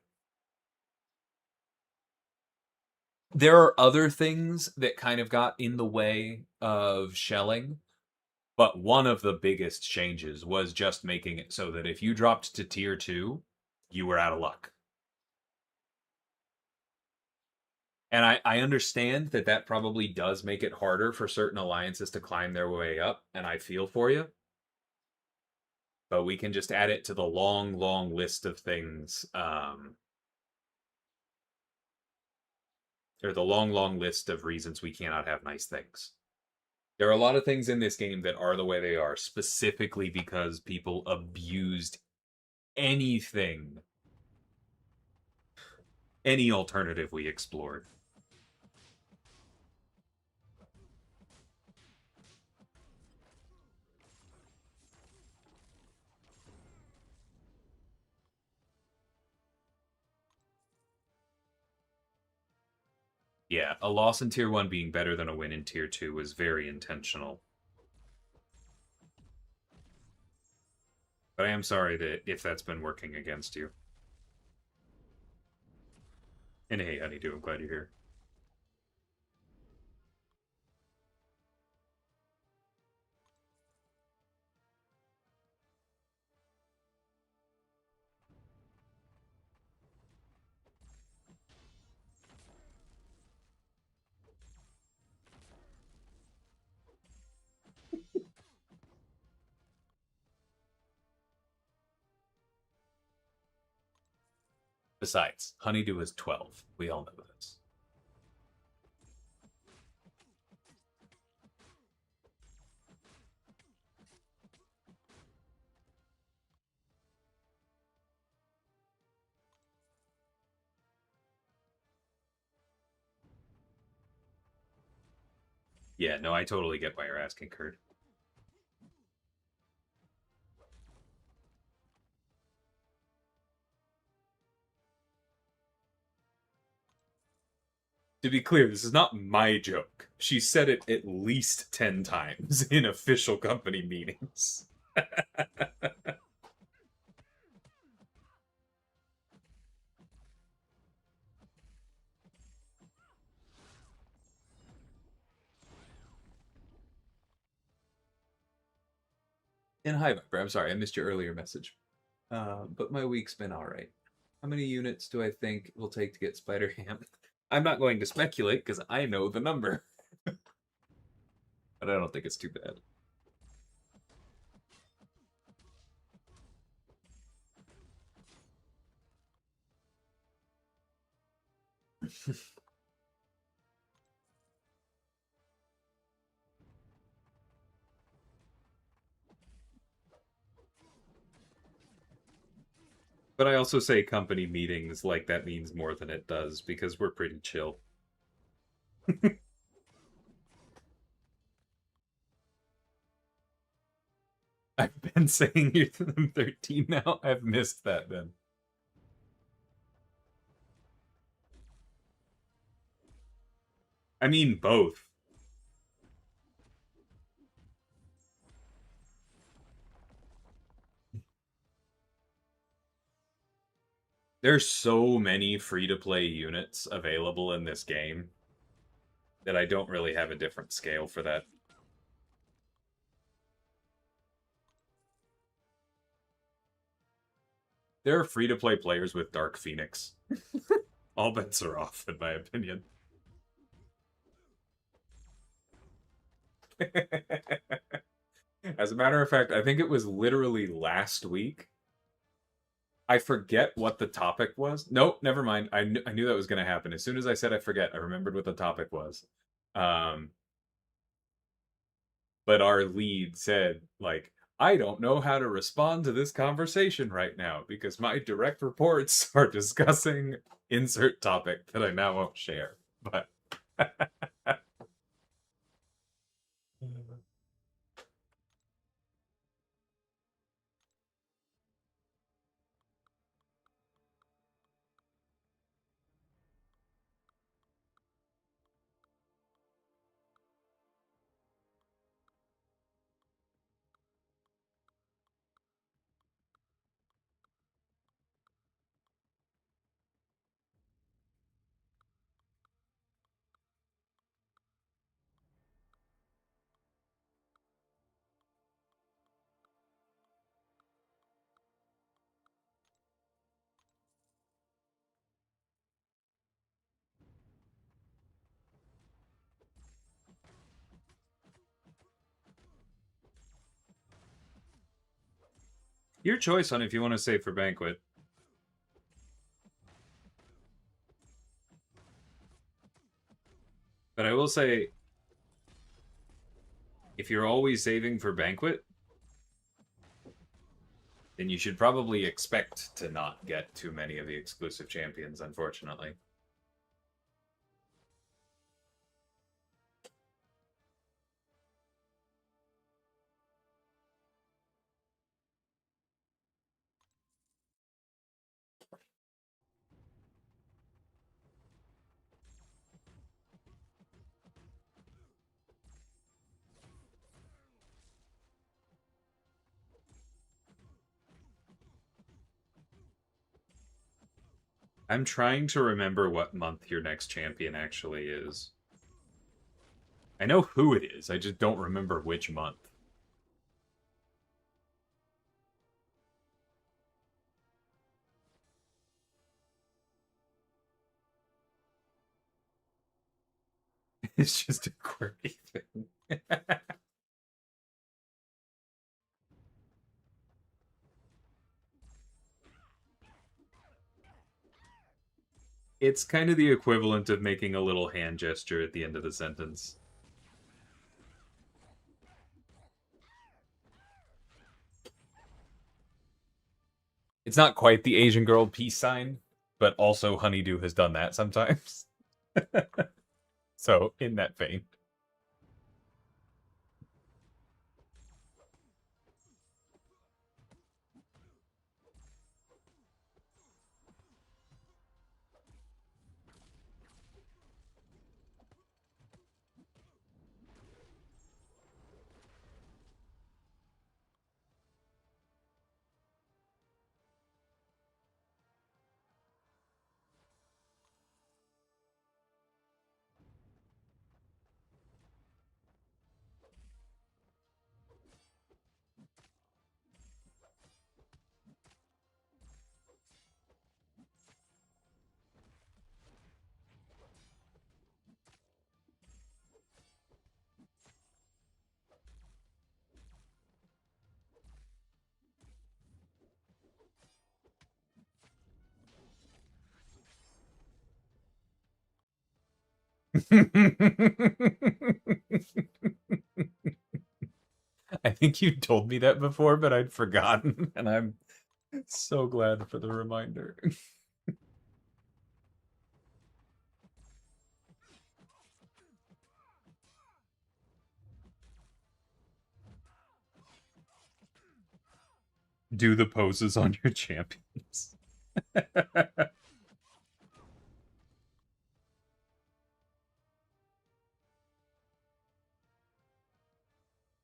There are other things that kind of got in the way of shelling, but one of the biggest changes was just making it so that if you dropped to tier 2, you were out of luck. And I understand that that probably does make it harder for certain alliances to climb their way up, and I feel for you. But we can just add it to the long, long list of things. or the long, long list of reasons we cannot have nice things. There are a lot of things in this game that are the way they are, specifically because people abused anything, any alternative we explored. Yeah, a loss in Tier 1 being better than a win in Tier 2 was very intentional. But I am sorry that if that's been working against you. And hey, Honeydew, I'm glad you're here. Besides, Honeydew is 12. We all know this. Yeah, no, I totally get why you're asking, Kurt. To be clear, this is not my joke. She said it at least 10 times in official company meetings. And hi, Viper. I'm sorry, I missed your earlier message. But my week's been all right. How many units do I think it will take to get Spider Ham? I'm not going to speculate because I know the number, but I don't think it's too bad. But I also say company meetings like that means more than it does because we're pretty chill. I've been saying you're 13 now. I've missed that then. I mean both. There's so many free-to-play units available in this game that I don't really have a different scale for that. There are free-to-play players with Dark Phoenix. All bets are off, in my opinion. As a matter of fact, I think it was literally last week. I forget what the topic was. Nope, never mind. I knew that was going to happen. As soon as I said I forget, I remembered what the topic was. Um, but our lead said, like, I don't know how to respond to this conversation right now because my direct reports are discussing insert topic that I now won't share. But your choice on if you want to save for banquet. But I will say, if you're always saving for Banquet, then you should probably expect to not get too many of the exclusive champions, unfortunately. I'm trying to remember what month your next champion actually is. I know who it is, I just don't remember which month. It's just a quirky thing. It's kind of the equivalent of making a little hand gesture at the end of the sentence. It's not quite the Asian girl peace sign, but also Honeydew has done that sometimes. So, in that vein. I think you told me that before, but I'd forgotten, and I'm so glad for the reminder. Do the poses on your champions.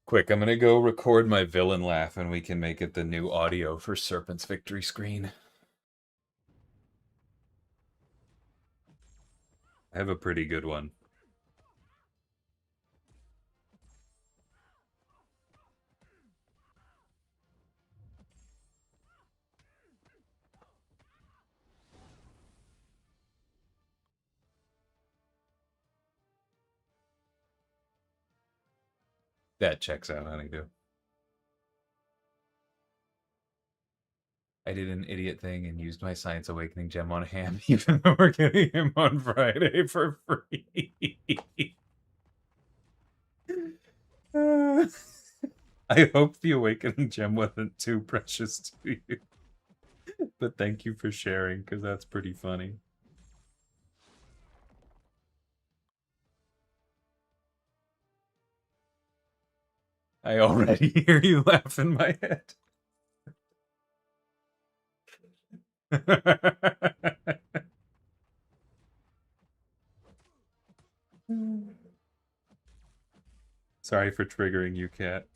Quick, I'm gonna go record my villain laugh and we can make it the new audio for Serpent's victory screen. I have a pretty good one. That checks out, Honeydew. I did an idiot thing and used my Science Awakening gem on Ham, even though we're getting him on Friday for free. I hope the Awakening gem wasn't too precious to you. But thank you for sharing, because that's pretty funny. I already hear you laugh in my head. Sorry for triggering you, Cat.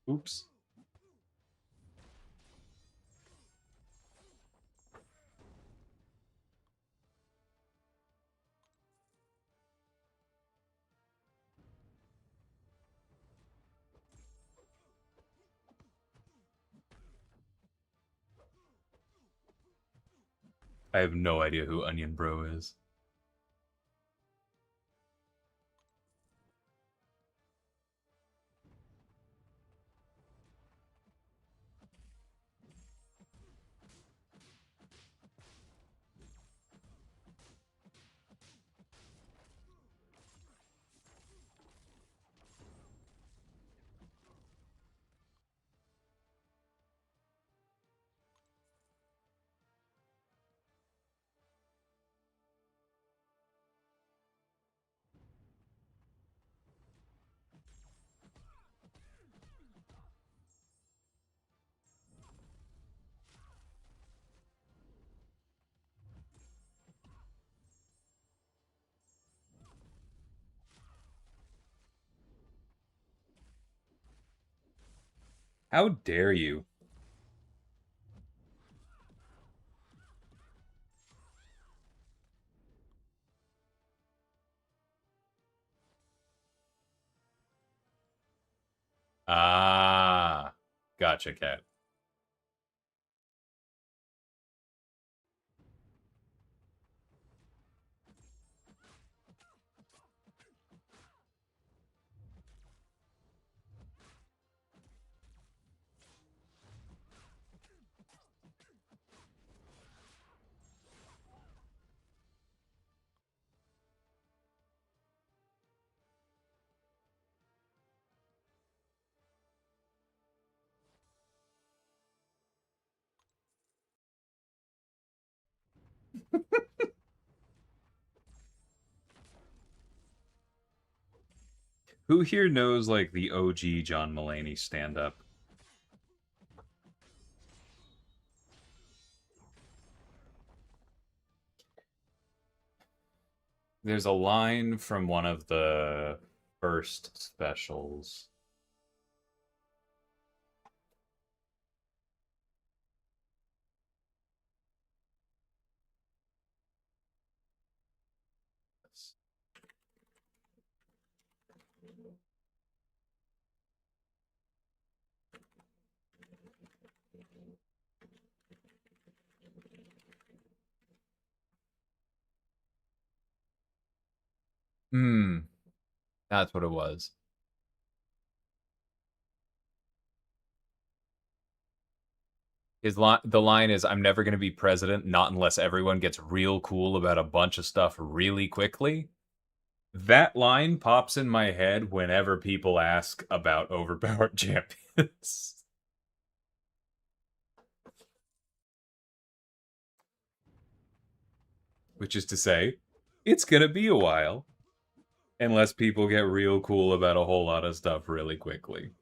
Oops. I have no idea who Onion Bro is. How dare you? Ah, gotcha, cat. Who here knows like the OG John Mulaney stand up? There's a line from one of the first specials. Hmm, that's what it was. The line is, "I'm never going to be president, not unless everyone gets real cool about a bunch of stuff really quickly." That line pops in my head whenever people ask about overpowered champions. Which is to say, it's gonna be a while unless people get real cool about a whole lot of stuff really quickly.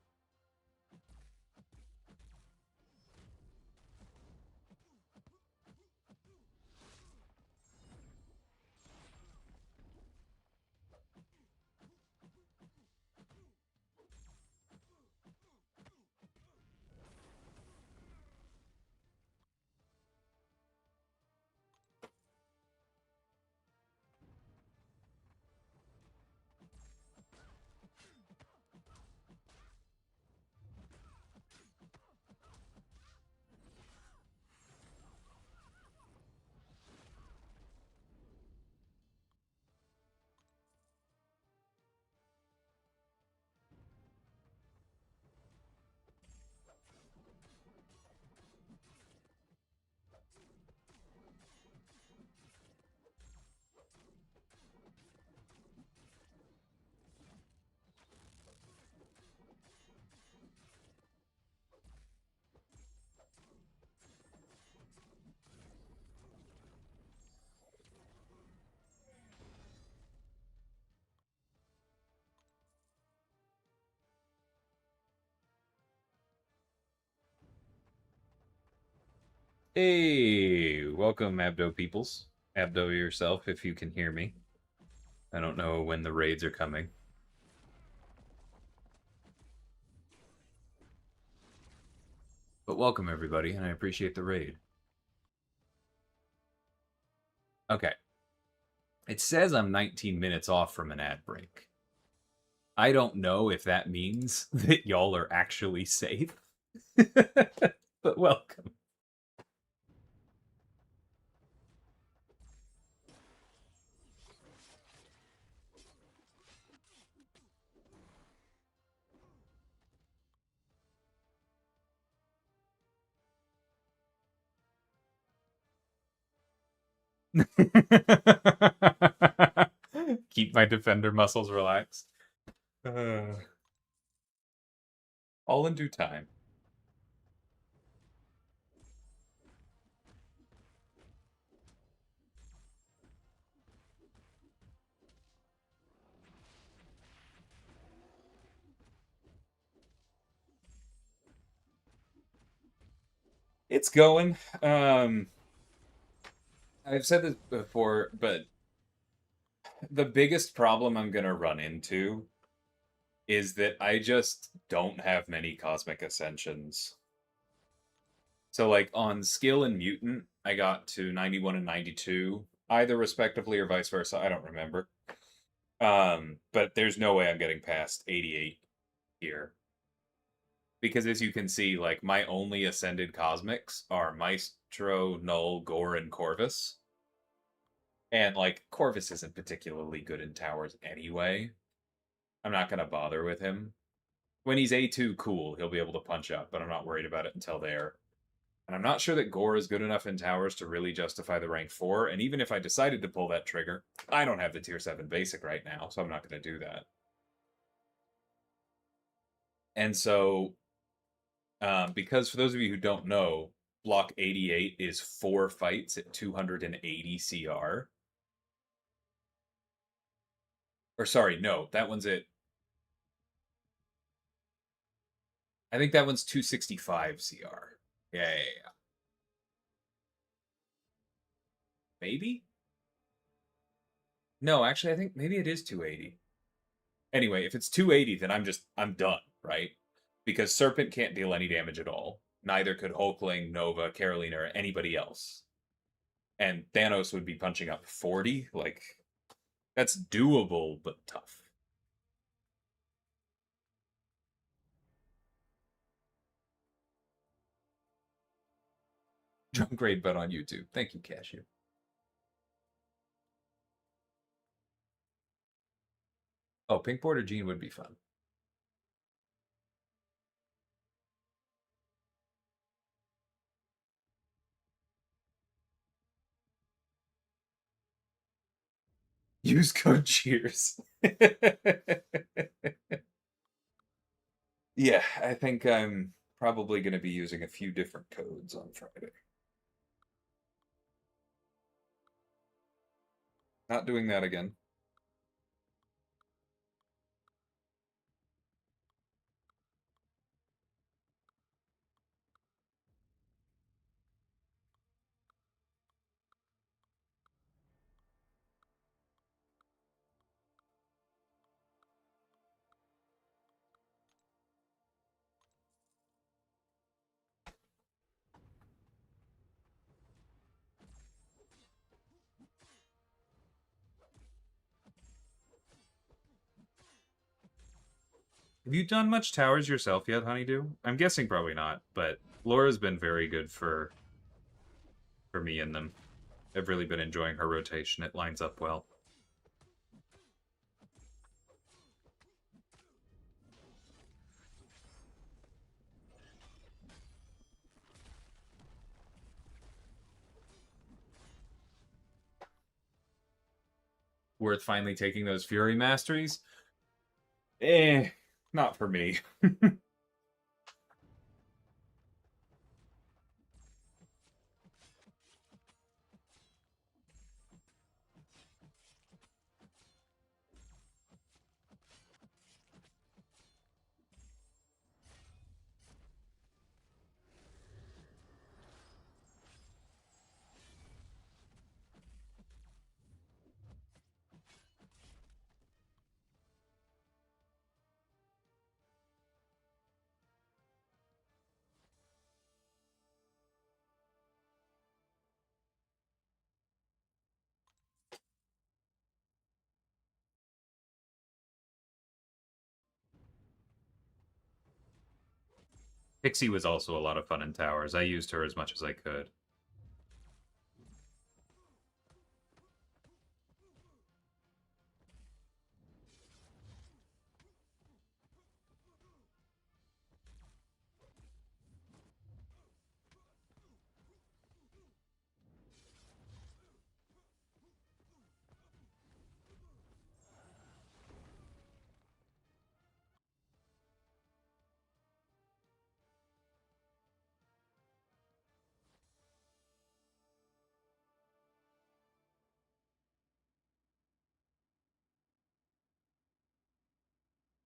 Hey, welcome, Abdo peoples. Abdo yourself, if you can hear me. I don't know when the raids are coming. But welcome, everybody, and I appreciate the raid. Okay. It says I'm 19 minutes off from an ad break. I don't know if that means that y'all are actually safe. But welcome. Keep my defender muscles relaxed. Uh, all in due time. It's going. I've said this before, but the biggest problem I'm going to run into is that I just don't have many Cosmic Ascensions. So, like, on Skill and Mutant, I got to 91 and 92, either respectively or vice versa. I don't remember. But there's no way I'm getting past 88 here. Because as you can see, like, my only Ascended Cosmics are Maestro, Null, Gore, and Corvus. And, like, Corvus isn't particularly good in towers anyway. I'm not going to bother with him. When he's A2, cool, he'll be able to punch up, but I'm not worried about it until there. And I'm not sure that Gore is good enough in towers to really justify the rank 4, and even if I decided to pull that trigger, I don't have the tier 7 basic right now, so I'm not going to do that. And so, because for those of you who don't know, block 88 is 4 fights at 280 CR. Or sorry, no, that one's at... I think that one's 265 CR. Yeah. Maybe? No, actually, I think maybe it is 280. Anyway, if it's 280, then I'm done, right? Because Serpent can't deal any damage at all. Neither could Hulkling, Nova, Carolina, or anybody else. And Thanos would be punching up 40. Like, that's doable, but tough. Drum grade bet on YouTube. Thank you, Cashew. Oh, Pink Border Jean would be fun. Use code cheers. Yeah, I think I'm probably going to be using a few different codes on Friday. Not doing that again. Have you done much towers yourself yet, Honeydew? I'm guessing probably not, but Laura's been very good for me in them. I've really been enjoying her rotation. It lines up well. Worth finally taking those Fury Masteries? Not for me. Pixie was also a lot of fun in towers. I used her as much as I could.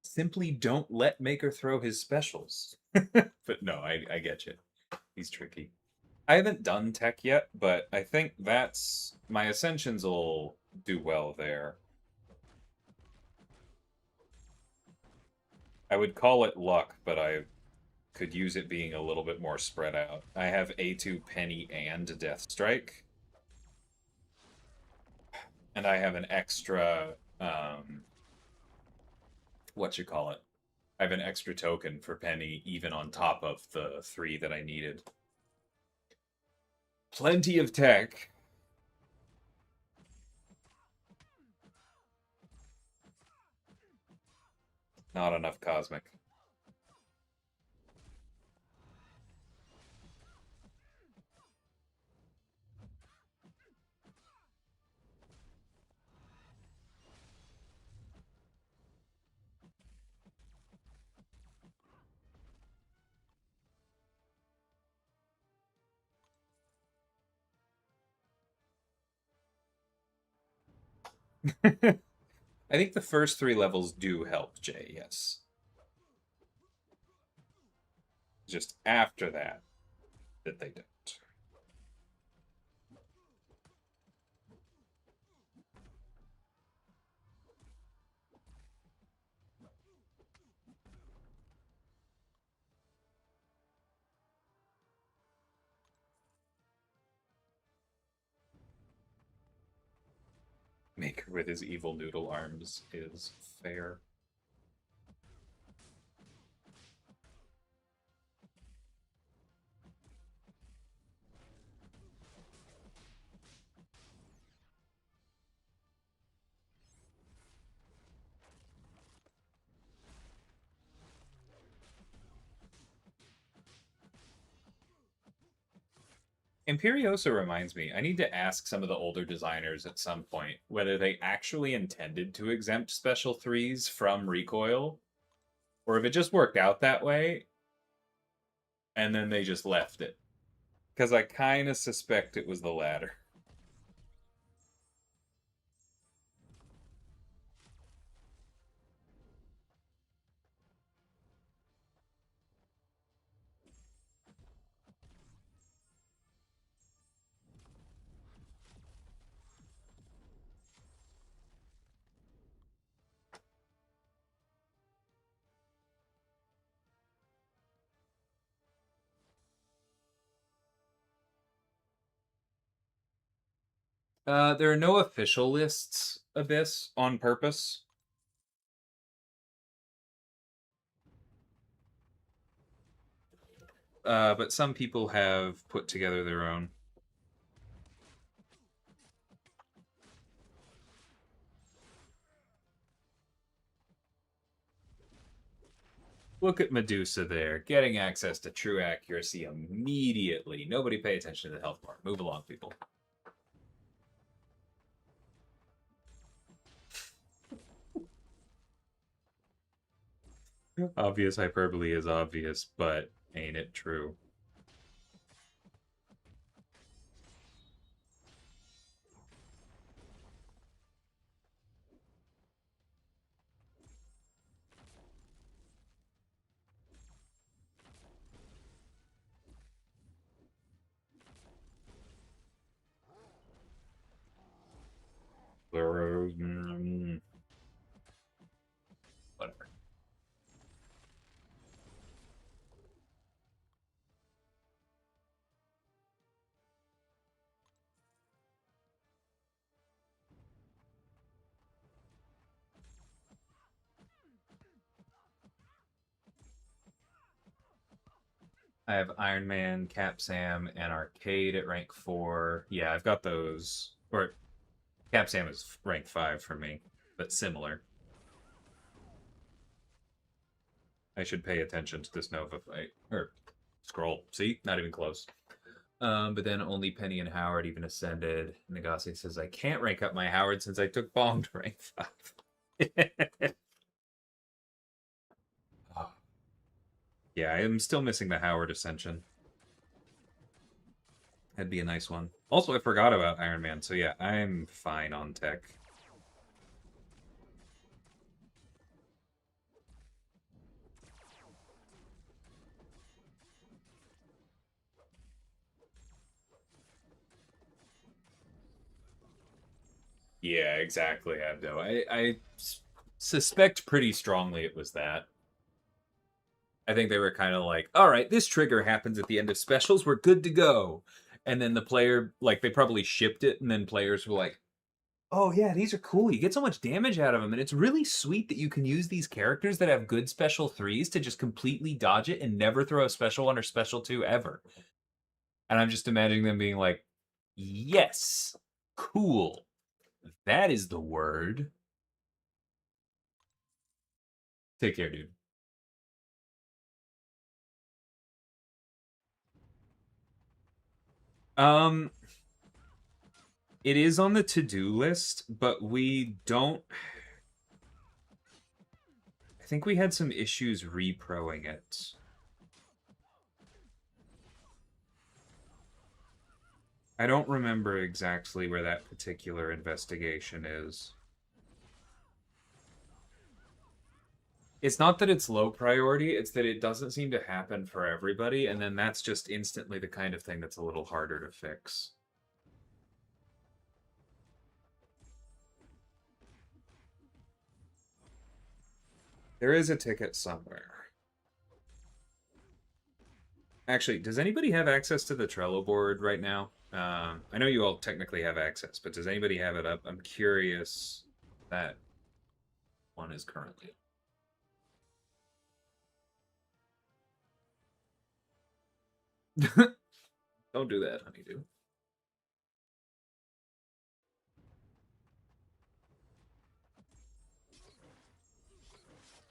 Simply don't let Maker throw his specials. But no, I get you. He's tricky. I haven't done tech yet, but I think that's... my Ascensions will do well there. I would call it luck, but I could use it being a little bit more spread out. I have A2 Penny and Death Strike, and I have an extra what you call it? I have an extra token for Penny even on top of the 3 that I needed. Plenty of tech. Not enough cosmic. I think the first 3 levels do help, Jay, yes. Just after that they don't. Maker with his evil noodle arms is fair. Imperiosa reminds me, I need to ask some of the older designers at some point whether they actually intended to exempt special 3s from recoil, or if it just worked out that way, and then they just left it. Because I kind of suspect it was the latter. There are no official lists of this on purpose. But some people have put together their own. Look at Medusa there, getting access to true accuracy immediately. Nobody pay attention to the health bar. Move along, people. Obvious hyperbole is obvious, but ain't it true? Whatever. I have Iron Man, Cap Sam, and Arcade at rank 4. Yeah, I've got those. Or Cap Sam is rank 5 for me, but similar. I should pay attention to this Nova fight. Or scroll. See? Not even close. But then only Penny and Howard even ascended. Nagase says, I can't rank up my Howard since I took bomb to rank 5. Oh. Yeah, I am still missing the Howard ascension. That'd be a nice one. Also, I forgot about Iron Man, so yeah, I'm fine on tech. Yeah, exactly, Abdo. I suspect pretty strongly it was that. I think they were kind of like, all right, this trigger happens at the end of specials, we're good to go. And then the player, like, they probably shipped it, and then players were like, oh yeah, these are cool. You get so much damage out of them, and it's really sweet that you can use these characters that have good special 3s to just completely dodge it and never throw a special 1 or special 2 ever. And I'm just imagining them being like, yes, cool. That is the word. Take care, dude. Um, it is on the to-do list, but we don't. I think we had some issues reproing it. I don't remember exactly where that particular investigation is. It's not that it's low priority, it's that it doesn't seem to happen for everybody, and then that's just instantly the kind of thing that's a little harder to fix. There is a ticket somewhere. Actually, does anybody have access to the Trello board right now? I know you all technically have access, but does anybody have it up? I'm curious that one is currently. Don't do that, honeydew.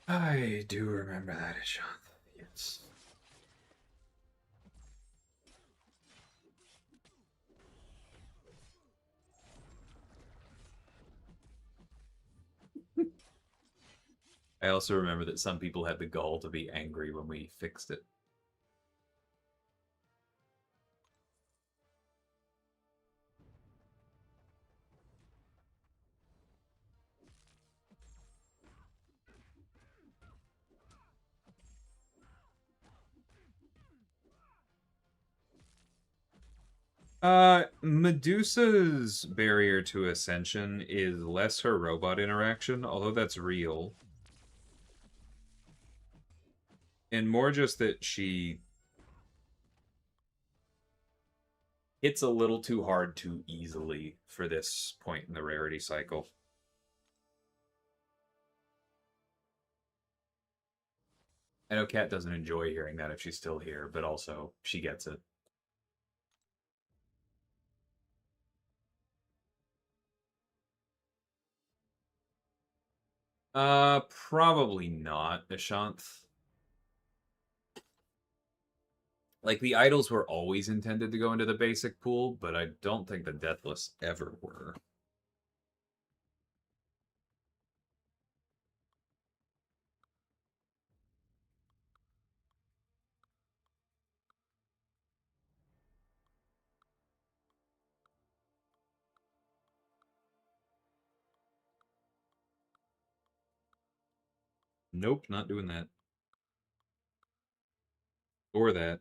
I do remember that, Ishant. Yes. I also remember that some people had the gall to be angry when we fixed it. Medusa's barrier to ascension is less her robot interaction, although that's real. And more just that she hits a little too hard too easily for this point in the rarity cycle. I know Kat doesn't enjoy hearing that if she's still here, but also she gets it. Probably not, Ashanth. Like, the idols were always intended to go into the basic pool, but I don't think the Deathless ever were. Nope, not doing that. Or that.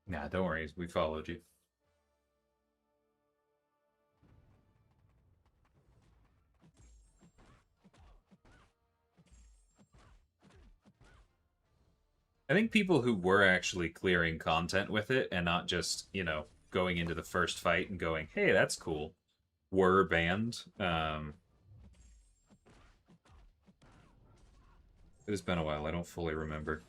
Nah, don't worry, we followed you. I think people who were actually clearing content with it and not just, going into the first fight and going, hey, that's cool, were banned. It has been a while, I don't fully remember.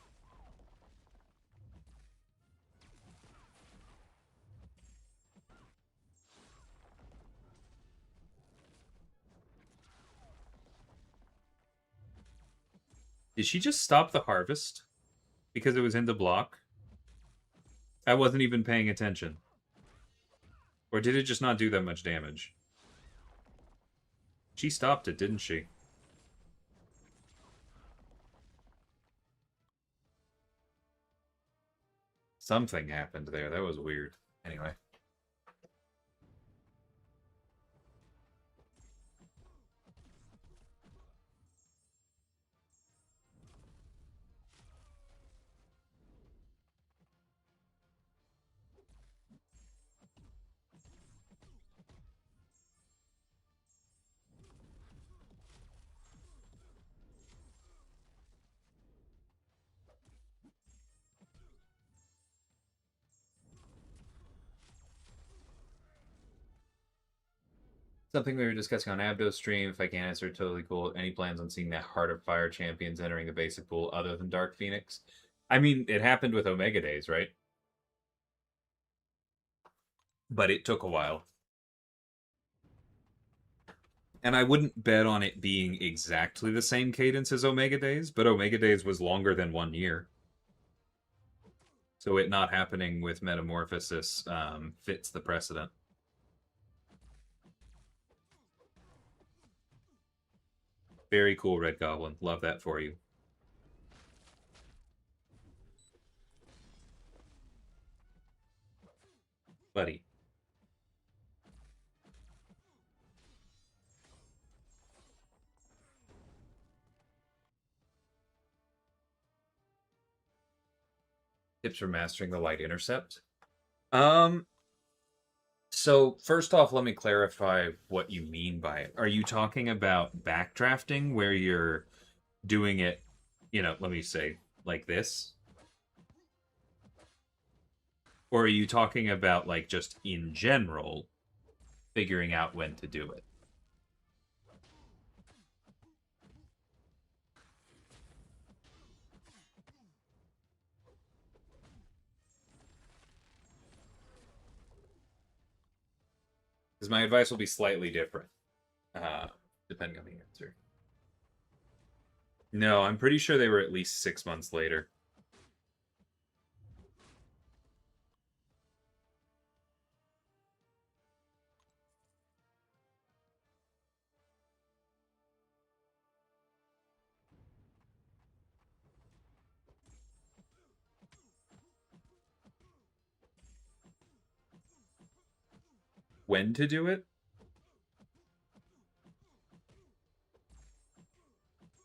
Did she just stop the harvest? Because it was in the block? I wasn't even paying attention. Or did it just not do that much damage? She stopped it, didn't she? Something happened there. That was weird. Anyway. Something we were discussing on Abdo's stream. If I can answer, totally cool. Any plans on seeing that Heart of Fire champions entering the basic pool other than Dark Phoenix? I mean, it happened with Omega Days, right? But it took a while. And I wouldn't bet on it being exactly the same cadence as Omega Days, but Omega Days was longer than 1 year. So it not happening with Metamorphosis fits the precedent. Very cool, Red Goblin. Love that for you. Buddy. Tips for mastering the light intercept. So first off, let me clarify what you mean by it. Are you talking about backdrafting where you're doing it, let me say like this? Or are you talking about like just in general figuring out when to do it? Because my advice will be slightly different, depending on the answer. No, I'm pretty sure they were at least 6 months later. When to do it?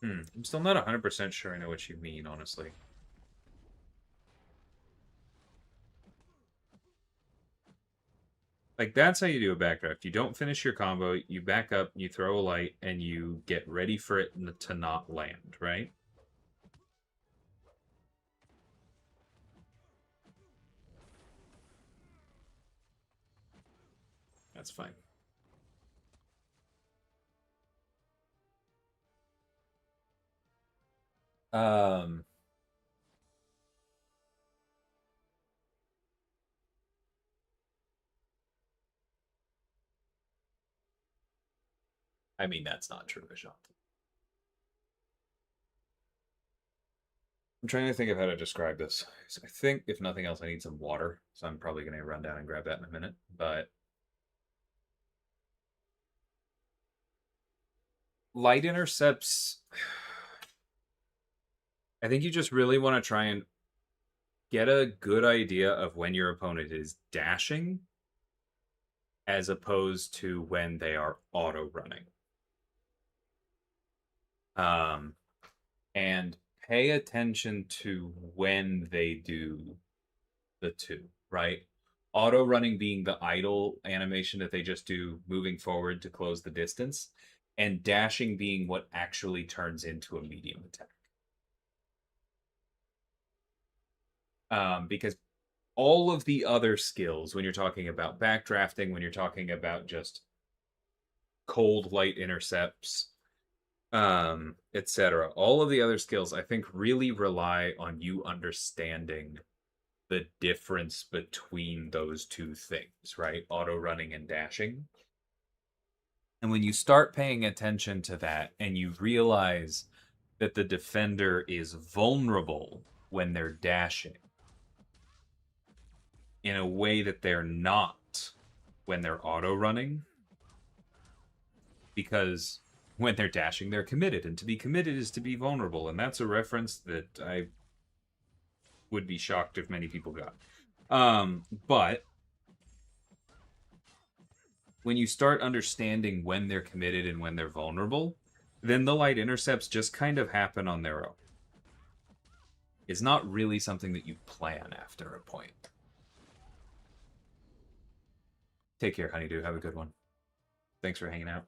I'm still not 100% sure I know what you mean, honestly. Like, that's how you do a backdraft. You don't finish your combo, you back up, you throw a light, and you get ready for it to not land, right? That's fine. Um, I mean, that's not true, Vishant. I'm trying to think of how to describe this. So I think, if nothing else, I need some water. So I'm probably going to run down and grab that in a minute. But light intercepts, I think you just really want to try and get a good idea of when your opponent is dashing as opposed to when they are auto running. And pay attention to when they do the two, right? Auto running being the idle animation that they just do moving forward to close the distance, and dashing being what actually turns into a medium attack. Because all of the other skills, when you're talking about backdrafting, when you're talking about just cold light intercepts, etc., all of the other skills, I think, really rely on you understanding the difference between those two things, right? Auto running and dashing. And when you start paying attention to that and you realize that the defender is vulnerable when they're dashing in a way that they're not when they're auto running, because when they're dashing, they're committed, and to be committed is to be vulnerable, and that's a reference that I would be shocked if many people got. But when you start understanding when they're committed and when they're vulnerable, then the light intercepts just kind of happen on their own. It's not really something that you plan after a point. Take care, Honeydew. Have a good one. Thanks for hanging out.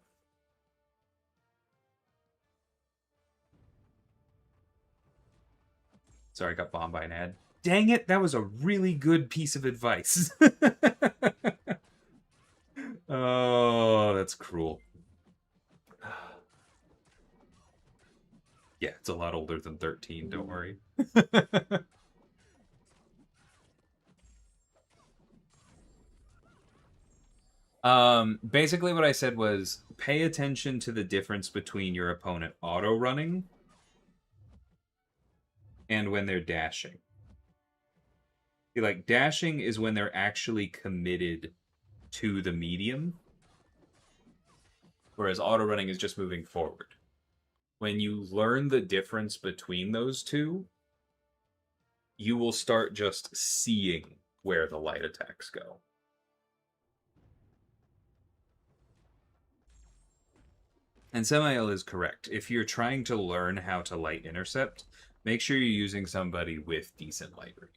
Sorry, I got bombed by an ad. Dang it, that was a really good piece of advice. Oh, that's cruel. Yeah, it's a lot older than 13, don't worry. Basically what I said was pay attention to the difference between your opponent auto running and when they're dashing. Like, dashing is when they're actually committed to the medium, whereas auto running is just moving forward. When you learn the difference between those two, you will start just seeing where the light attacks go. And Semiel is correct. If you're trying to learn how to light intercept, make sure you're using somebody with decent light range.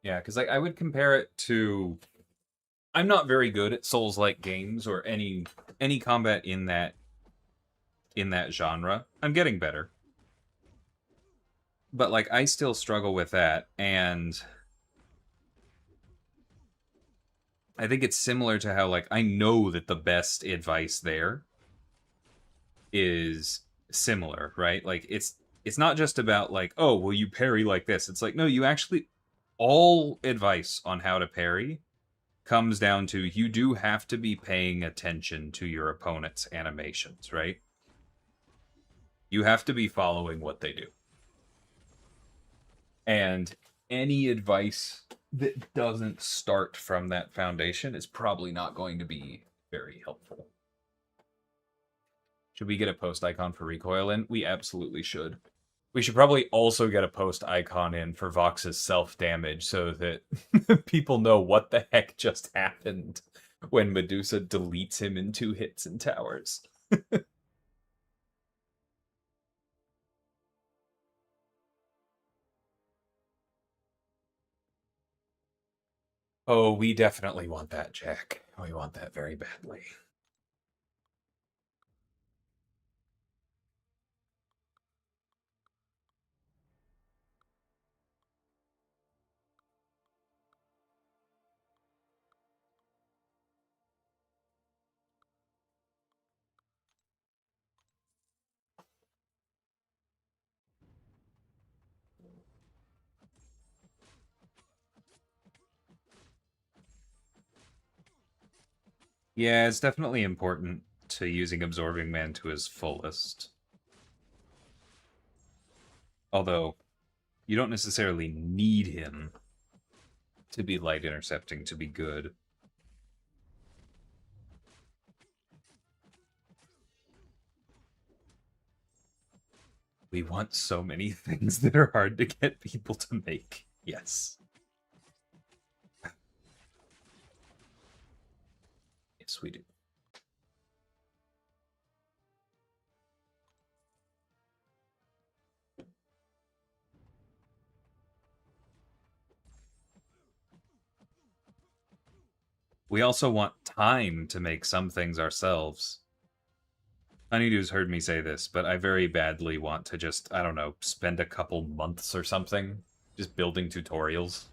Yeah, because I would compare it to. I'm not very good at Souls-like games or any combat in that genre. I'm getting better, but like I still struggle with that, and I think it's similar to how like I know that the best advice there is similar, right? Like it's not just about like, oh, well you parry like this. It's like, no, you actually all advice on how to parry comes down to you do have to be paying attention to your opponent's animations, right? You have to be following what they do. And any advice that doesn't start from that foundation is probably not going to be very helpful. Should we get a post icon for recoil in? We absolutely should. We should probably also get a post icon in for Vox's self-damage so that people know what the heck just happened when Medusa deletes him in 2 hits in towers. Oh, we definitely want that, Jack. We want that very badly. Yeah, it's definitely important to using Absorbing Man to his fullest. Although, you don't necessarily need him to be light intercepting to be good. We want so many things that are hard to get people to make. Yes. Yes, we do. We also want time to make some things ourselves. Honeydew's heard me say this, but I very badly want to just, I don't know, spend a couple months or something just building tutorials.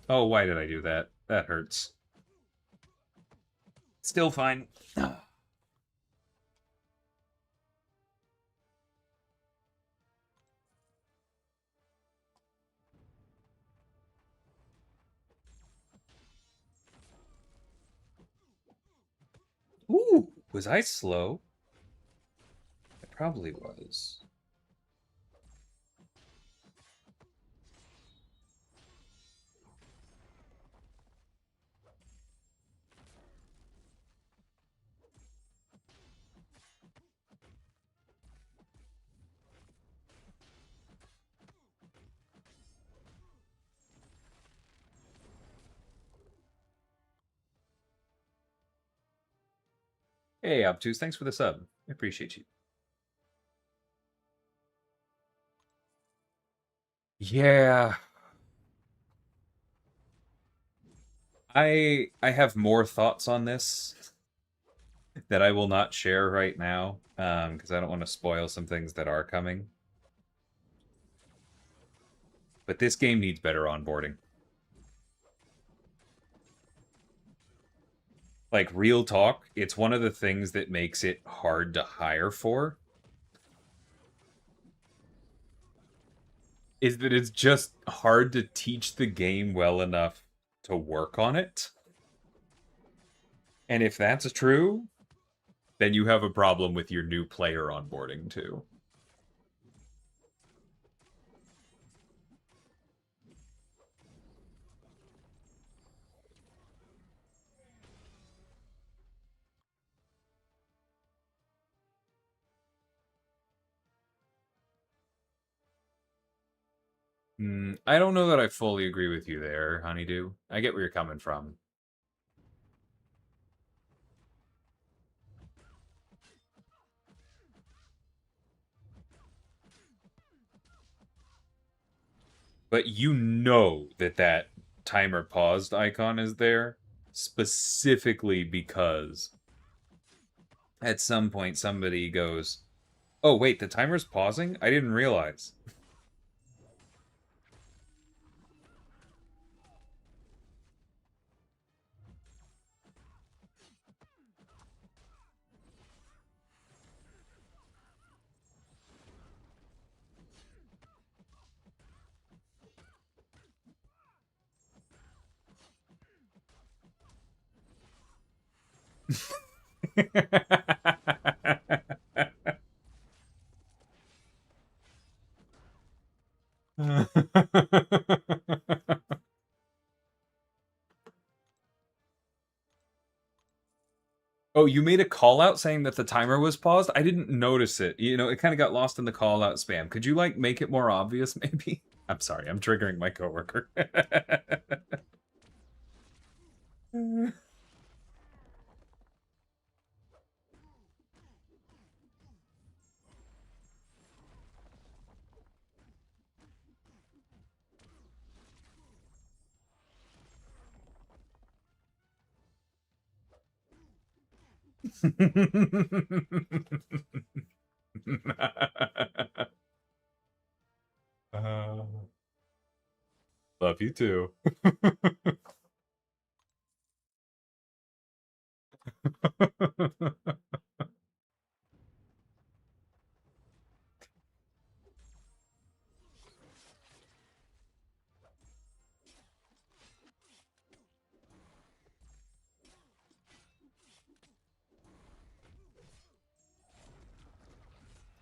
Oh, why did I do that? That hurts. Still fine. Ooh, was I slow? I probably was. Hey, Obtuse, thanks for the sub. I appreciate you. Yeah. I have more thoughts on this that I will not share right now, because I don't want to spoil some things that are coming. But this game needs better onboarding. Like, real talk, it's one of the things that makes it hard to hire for, is that it's just hard to teach the game well enough to work on it. And if that's true, then you have a problem with your new player onboarding too. I don't know that I fully agree with you there, Honeydew. I get where you're coming from. But you know that that timer paused icon is there specifically because at some point somebody goes, "Oh, wait, the timer's pausing? I didn't realize." Oh, you made a call out saying that the timer was paused? I didn't notice it. You know, it kind of got lost in the call out spam. Could you like make it more obvious maybe? I'm sorry, I'm triggering my coworker. uh, love you too.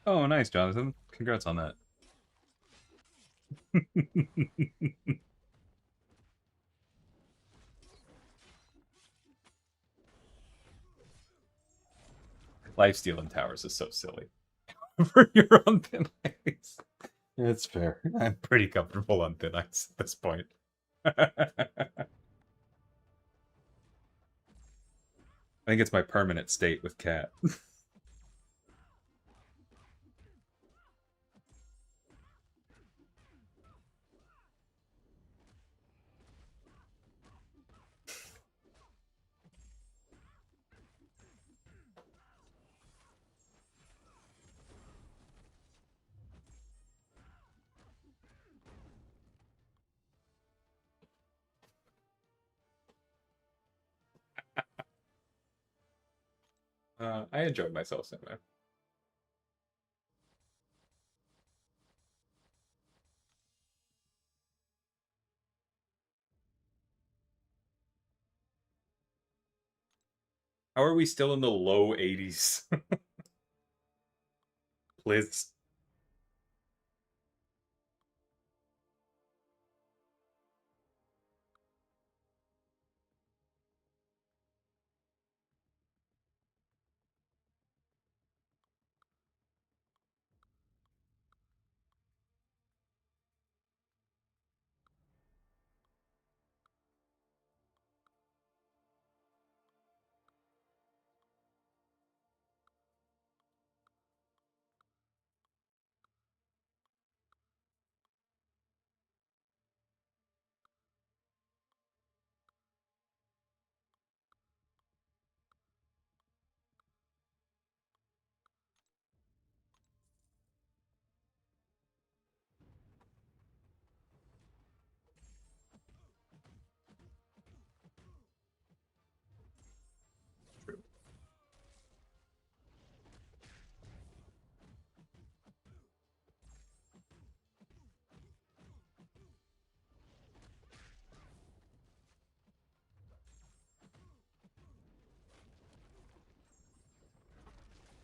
Oh, nice, Jonathan. Congrats on that. Lifesteal in towers is so silly. For your on thin ice. It's fair. I'm pretty comfortable on thin ice at this point. I think it's my permanent state with Cat. I enjoyed myself anyway. How are we still in the low 80s? Please.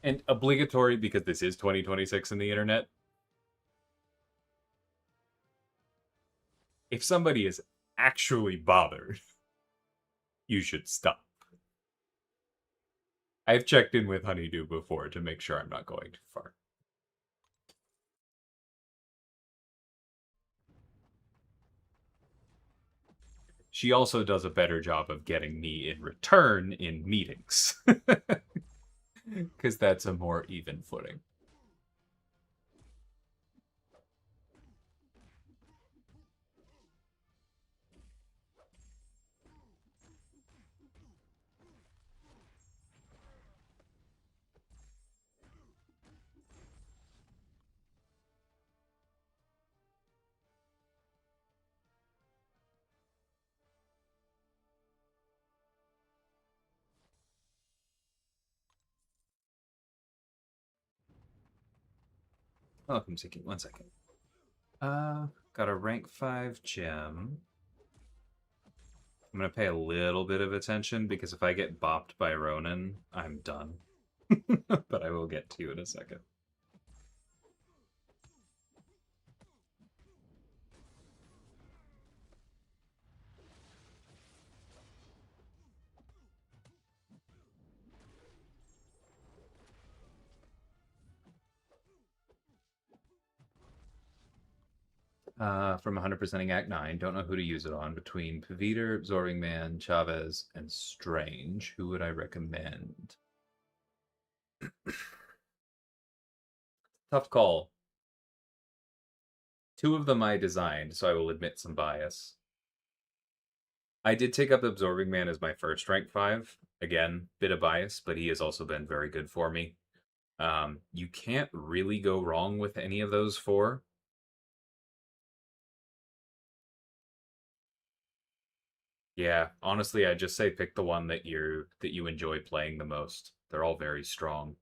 And obligatory because this is 2026 in the internet. If somebody is actually bothered, you should stop. I've checked in with Honeydew before to make sure I'm not going too far. She also does a better job of getting me in return in meetings. Because that's a more even footing. Welcome, Seeking. 1 second. Got a rank 5 gem. I'm gonna pay a little bit of attention because if I get bopped by Ronan, I'm done. But I will get to you in a second. From 100%ing Act 9, don't know who to use it on. Between Paviter, Absorbing Man, Chavez, and Strange, who would I recommend? Tough call. 2 of them I designed, so I will admit some bias. I did take up Absorbing Man as my first rank 5. Again, bit of bias, but he has also been very good for me. You can't really go wrong with any of those 4. Yeah, honestly, I just say pick the one that you enjoy playing the most. They're all very strong.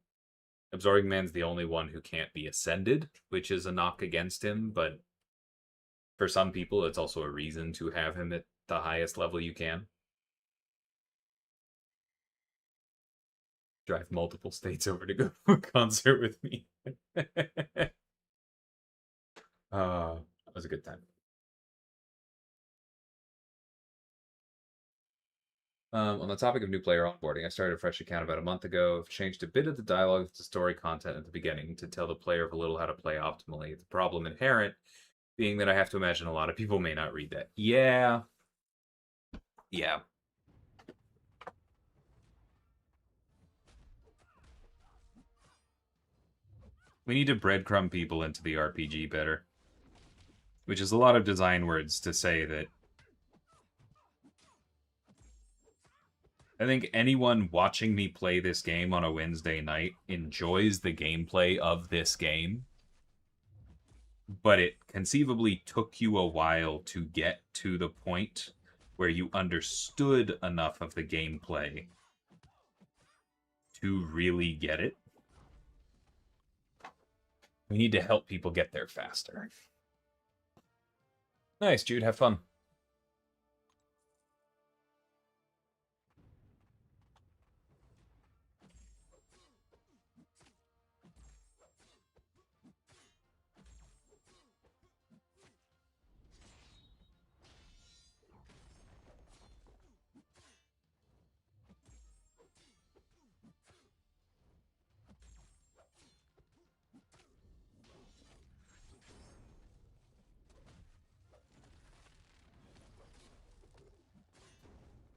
Absorbing Man's the only one who can't be ascended, which is a knock against him, but for some people it's also a reason to have him at the highest level you can. Drive multiple states over to go to a concert with me. That was a good time. On the topic of new player onboarding, I started a fresh account about a month ago. I've changed a bit of the dialogue to story content at the beginning to tell the player of a little how to play optimally. The problem inherent being that I have to imagine a lot of people may not read that. Yeah. Yeah. We need to breadcrumb people into the RPG better. Which is a lot of design words to say that I think anyone watching me play this game on a Wednesday night enjoys the gameplay of this game, but it conceivably took you a while to get to the point where you understood enough of the gameplay to really get it. We need to help people get there faster. Nice, Jude. Have fun.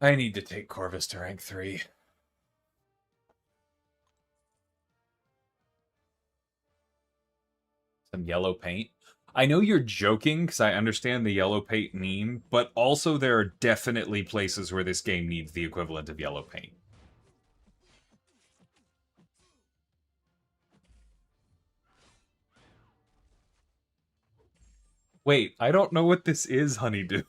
I need to take Corvus to rank 3. Some yellow paint. I know you're joking because I understand the yellow paint meme, but also there are definitely places where this game needs the equivalent of yellow paint. Wait, I don't know what this is, Honeydew.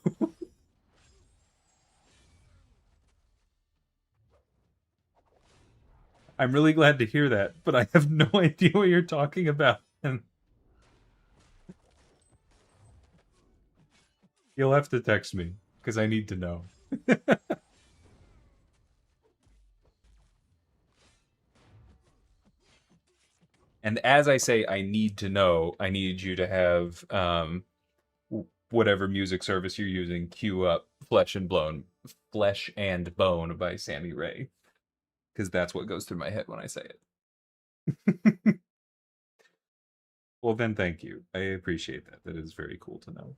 I'm really glad to hear that, but I have no idea what you're talking about. And you'll have to text me because I need to know. And as I say, I need to know, I need you to have whatever music service you're using queue up Flesh and Bone by Sammy Ray, because that's what goes through my head when I say it. Well, then thank you. I appreciate that. That is very cool to know.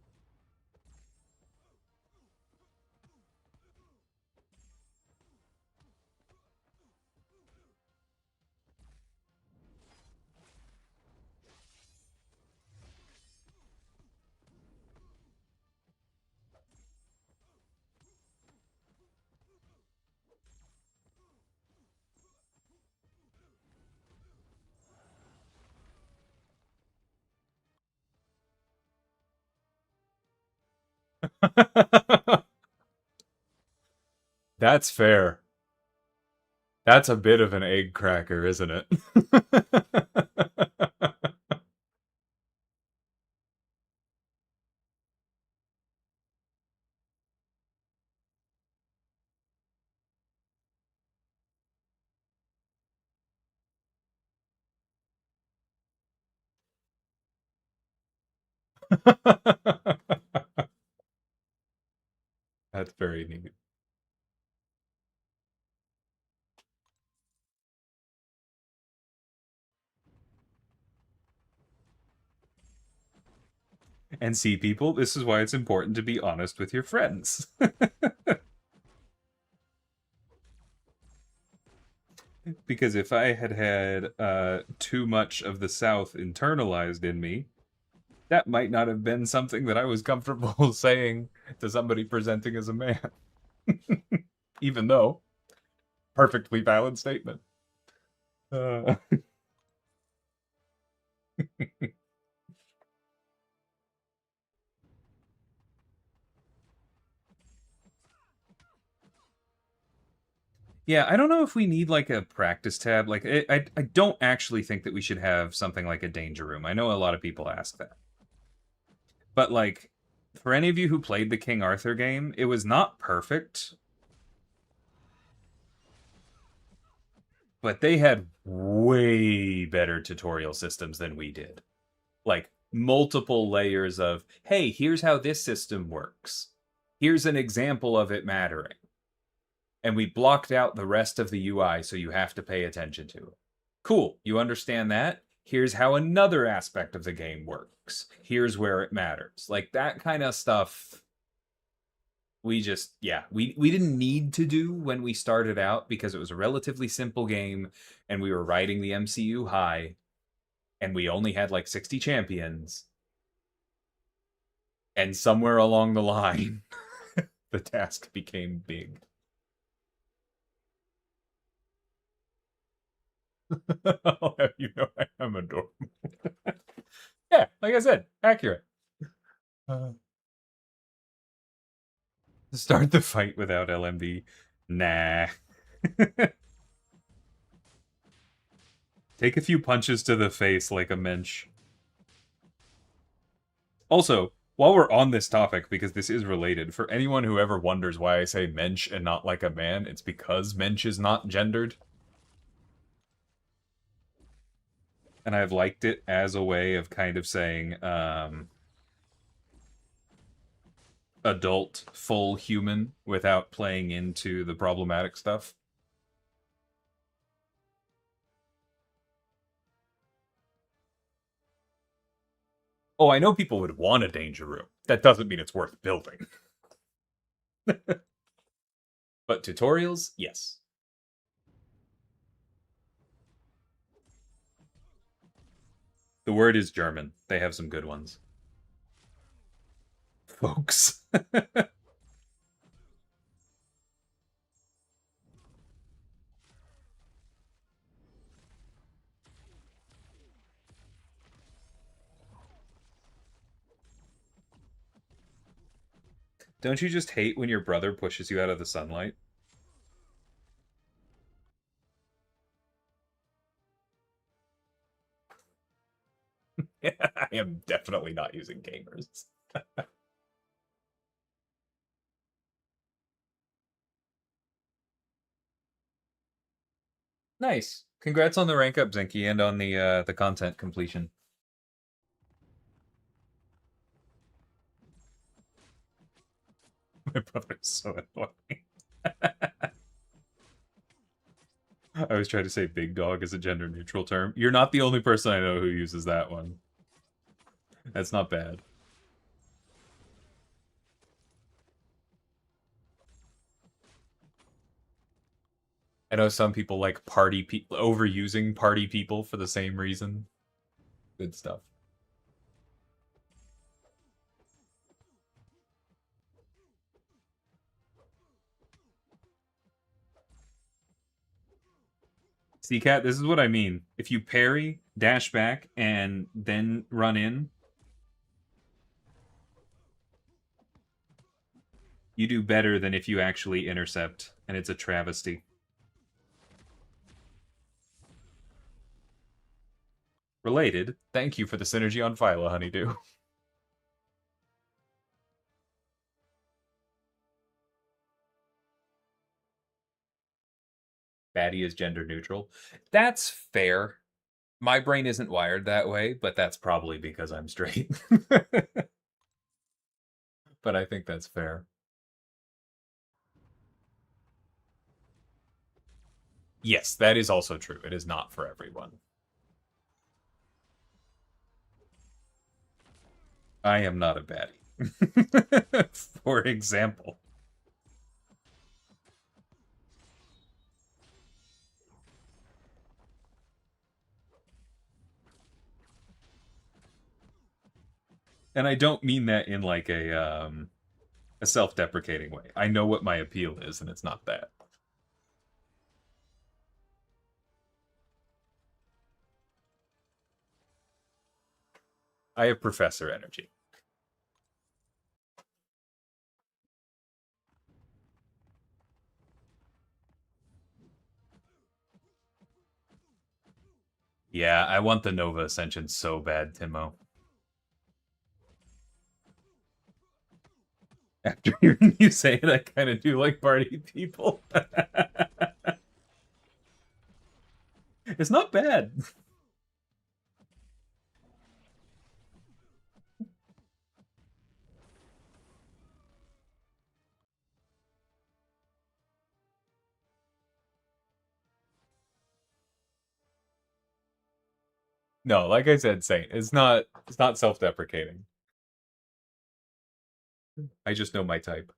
That's fair. That's a bit of an egg cracker, isn't it? That's very neat. And see, people, this is why it's important to be honest with your friends. Because if I had had too much of the South internalized in me, that might not have been something that I was comfortable saying to somebody presenting as a man. Even though, perfectly valid statement. Uh... Yeah, I don't know if we need like a practice tab. Like, I don't actually think that we should have something like a danger room. I know a lot of people ask that. But like, for any of you who played the King Arthur game, it was not perfect. But they had way better tutorial systems than we did. Like, multiple layers of, hey, here's how this system works. Here's an example of it mattering. and we blocked out the rest of the UI, so you have to pay attention to it. Cool, you understand that? Here's how another aspect of the game works. Here's where it matters. Like that kind of stuff we just we didn't need to do when we started out because it was a relatively simple game and we were riding the MCU high and we only had like 60 champions. And somewhere along the line, the task became big. I'll have you know I am adorable. Yeah, like I said, accurate. Start the fight without LMB. Nah. Take a few punches to the face like a mensch. Also, while we're on this topic, because this is related, for anyone who ever wonders why I say mensch and not like a man, it's because mensch is not gendered. And I've liked it as a way of kind of saying, adult, full human without playing into the problematic stuff. Oh, I know people would want a danger room. That doesn't mean it's worth building. But tutorials, yes. The word is German. They have some good ones. Folks. Don't you just hate when your brother pushes you out of the sunlight? I am definitely not using gamers. Nice. Congrats on the rank up, Zinky, and on the content completion. My brother's so annoying. I was trying to say big dog is a gender neutral term. You're not the only person I know who uses that one. That's not bad. I know some people like party people overusing party people for the same reason. Good stuff. See, Cat, this is what I mean. If you parry, dash back, and then run in, you do better than if you actually intercept, and it's a travesty. Related, thank you for the synergy on Phyla, Honeydew. Baddie is gender neutral. That's fair. My brain isn't wired that way, but that's probably because I'm straight. But I think that's fair. Yes, that is also true. It is not for everyone. I am not a baddie. For example. And I don't mean that in like a self-deprecating way. I know what my appeal is, and it's not that. I have professor energy. Yeah, I want the Nova Ascension so bad, Timo. After hearing you say it, I kind of do like party people. It's not bad. No, like I said, Saint, it's not self-deprecating. I just know my type.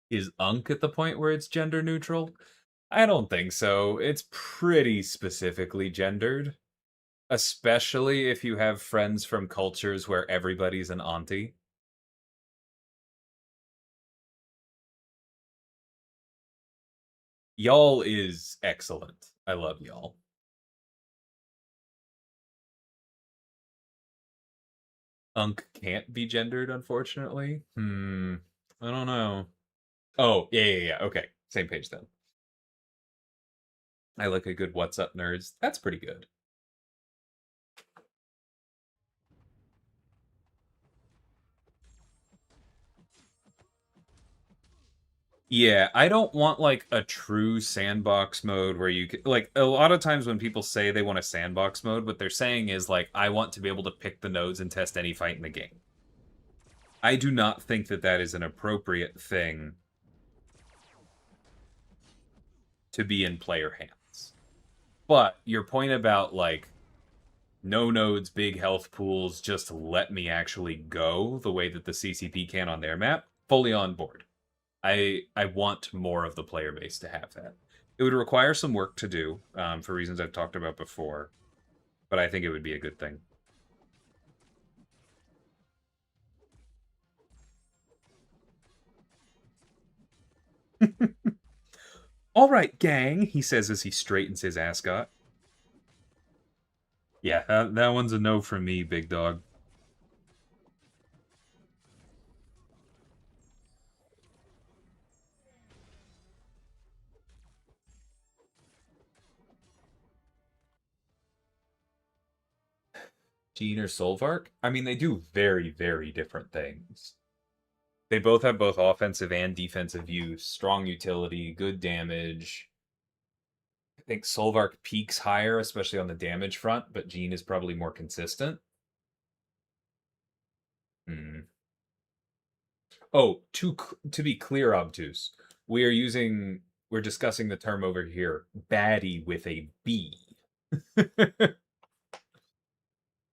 Is Unk at the point where it's gender neutral? I don't think so. It's pretty specifically gendered, especially if you have friends from cultures where everybody's an auntie. Y'all is excellent. I love y'all. Unk can't be gendered, unfortunately. I don't know. Oh, yeah. Okay, same page then. I like a good "What's up, nerds." That's pretty good. Yeah, I don't want like a true sandbox mode where you can, like a lot of times when people say they want a sandbox mode, what they're saying is like I want to be able to pick the nodes and test any fight in the game. I do not think that that is an appropriate thing to be in player hands. But your point about like no nodes, big health pools, just let me actually go the way that the CCP can on their map, fully on board. I want more of the player base to have that. It would require some work to do, for reasons I've talked about before, but I think it would be a good thing. All right, gang, he says as he straightens his ascot. Yeah, that one's a no from me, big dog. Gene or Solvark? I mean, they do very, very different things. They both have both offensive and defensive use, strong utility, good damage. I think Solvark peaks higher, especially on the damage front, but Gene is probably more consistent. Hmm. Oh, to be clear, obtuse, we are using we're discussing the term over here, baddie with a B,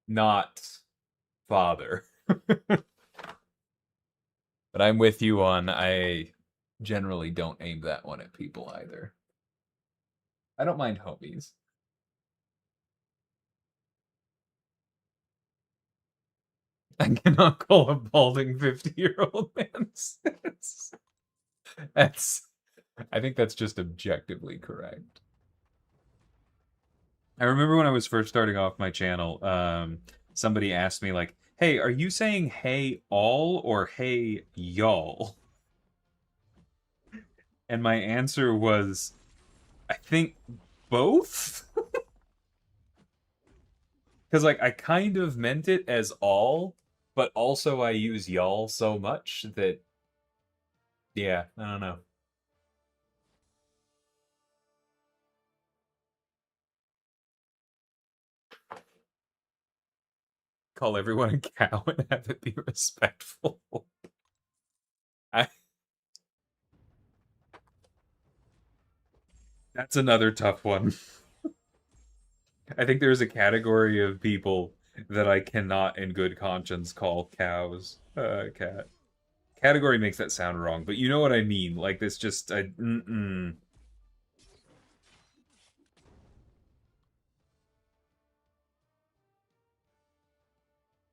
not father. But I'm with you on I generally don't aim that one at people either. I don't mind homies. I cannot call a balding 50-year-old man cis. That's I think that's just objectively correct. I remember when I was first starting off my channel, somebody asked me like, "Hey, are you saying hey all or hey y'all?" And my answer was, I think both. Because like I kind of meant it as all, but also I use y'all so much that yeah, I don't know. Call everyone a cow and have it be respectful. I, that's another tough one. I think there's a category of people that I cannot, in good conscience, call cows. Cat. Category makes that sound wrong, but you know what I mean. Like this, just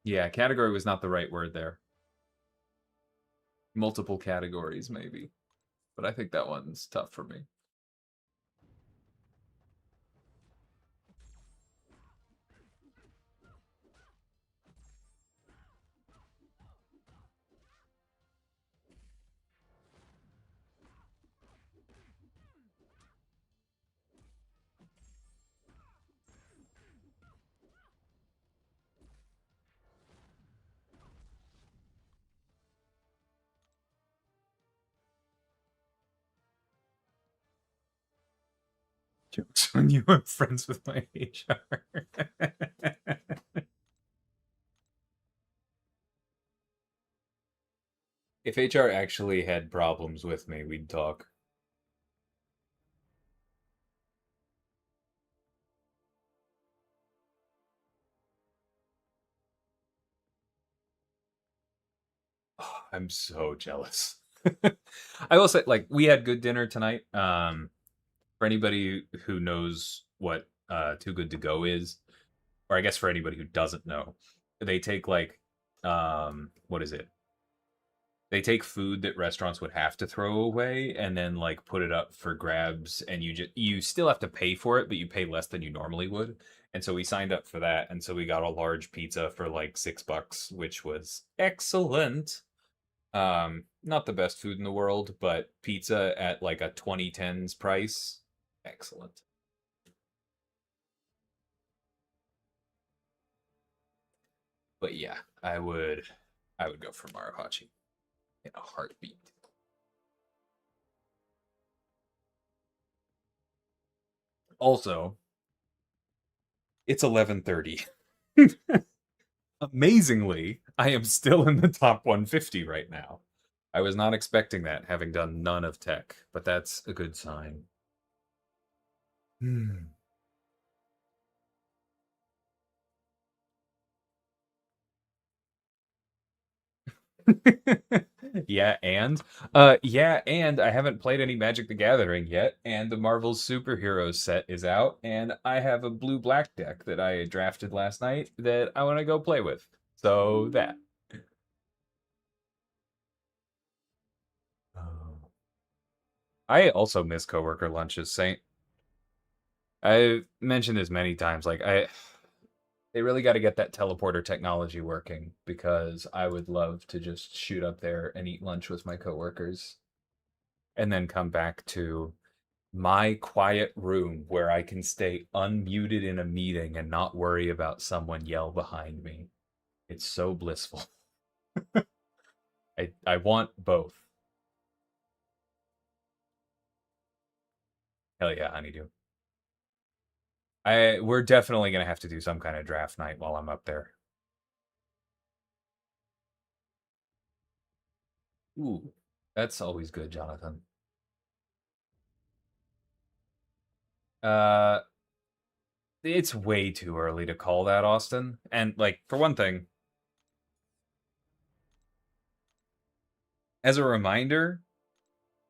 yeah. Category was not the right word there. Multiple categories, maybe, but I think that one's tough for me. Jokes when you were friends with my HR. If HR actually had problems with me, we'd talk. I'm so jealous. I will say, like, we had good dinner tonight. For anybody who knows what Too Good to Go is, or I guess for anybody who doesn't know, they take like what is it? They take food that restaurants would have to throw away and then like put it up for grabs, and you still have to pay for it, but you pay less than you normally would. And so we signed up for that, and so we got a large pizza for like $6, which was excellent. Not the best food in the world, but pizza at like a 2010s price, excellent. But yeah, I would go for Marahachi in a heartbeat. Also, it's 11:30. Amazingly, I am still in the top 150 right now. I was not expecting that, having done none of tech, but that's a good sign. Hmm. Yeah, and I haven't played any Magic the Gathering yet, and the Marvel Superheroes set is out, and I have a blue black deck that I drafted last night that I want to go play with. So that. Oh. I also miss coworker lunches, Saint. I've mentioned this many times. Like they really got to get that teleporter technology working because I would love to just shoot up there and eat lunch with my coworkers and then come back to my quiet room where I can stay unmuted in a meeting and not worry about someone yell behind me. It's so blissful. I want both. Hell yeah, honeydew. We're definitely gonna have to do some kind of draft night while I'm up there. Ooh, that's always good, Jonathan. Uh, it's way too early to call that, Austin. And like for one thing, as a reminder,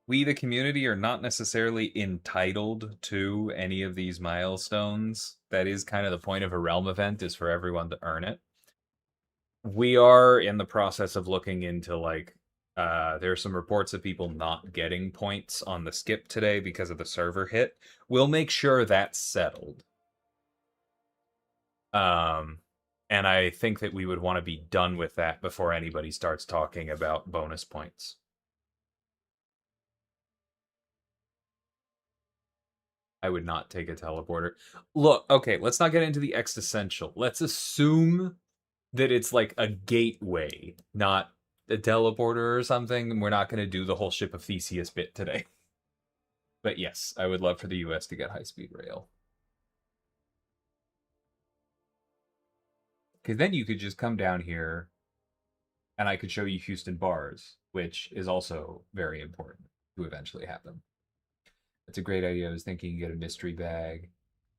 we the community are not necessarily entitled to any of these milestones. That is kind of the point of a realm event, is for everyone to earn it. We are in the process of looking into like there are some reports of people not getting points on the skip today because of the server hit. We'll make sure that's settled. Um and I think that we would want to be done with that before anybody starts talking about bonus points. I would not take a teleporter. Look, okay, let's not get into the existential. Let's assume that it's like a gateway, not a teleporter or something. We're not going to do the whole Ship of Theseus bit today. But yes, I would love for the US to get high speed rail. Because then you could just come down here and I could show you Houston bars, which is also very important to eventually happen. That's a great idea. I was thinking you get a mystery bag.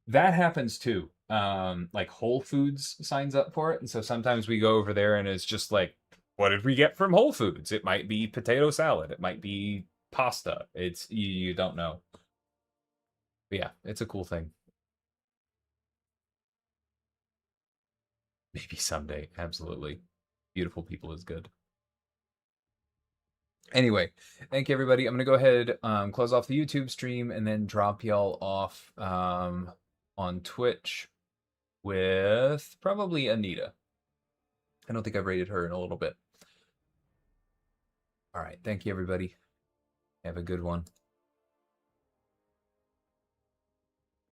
That happens too. Like Whole Foods signs up for it, and so sometimes we go over there and it's just like, what did we get from Whole Foods? It might be potato salad, it might be pasta. It's you don't know. But yeah, it's a cool thing. Maybe someday, absolutely. Beautiful people is good. Anyway, thank you everybody. I'm gonna go ahead, close off the YouTube stream and then drop y'all off on Twitch with probably Anita. I don't think I've rated her in a little bit. All right. Thank you, everybody. Have a good one.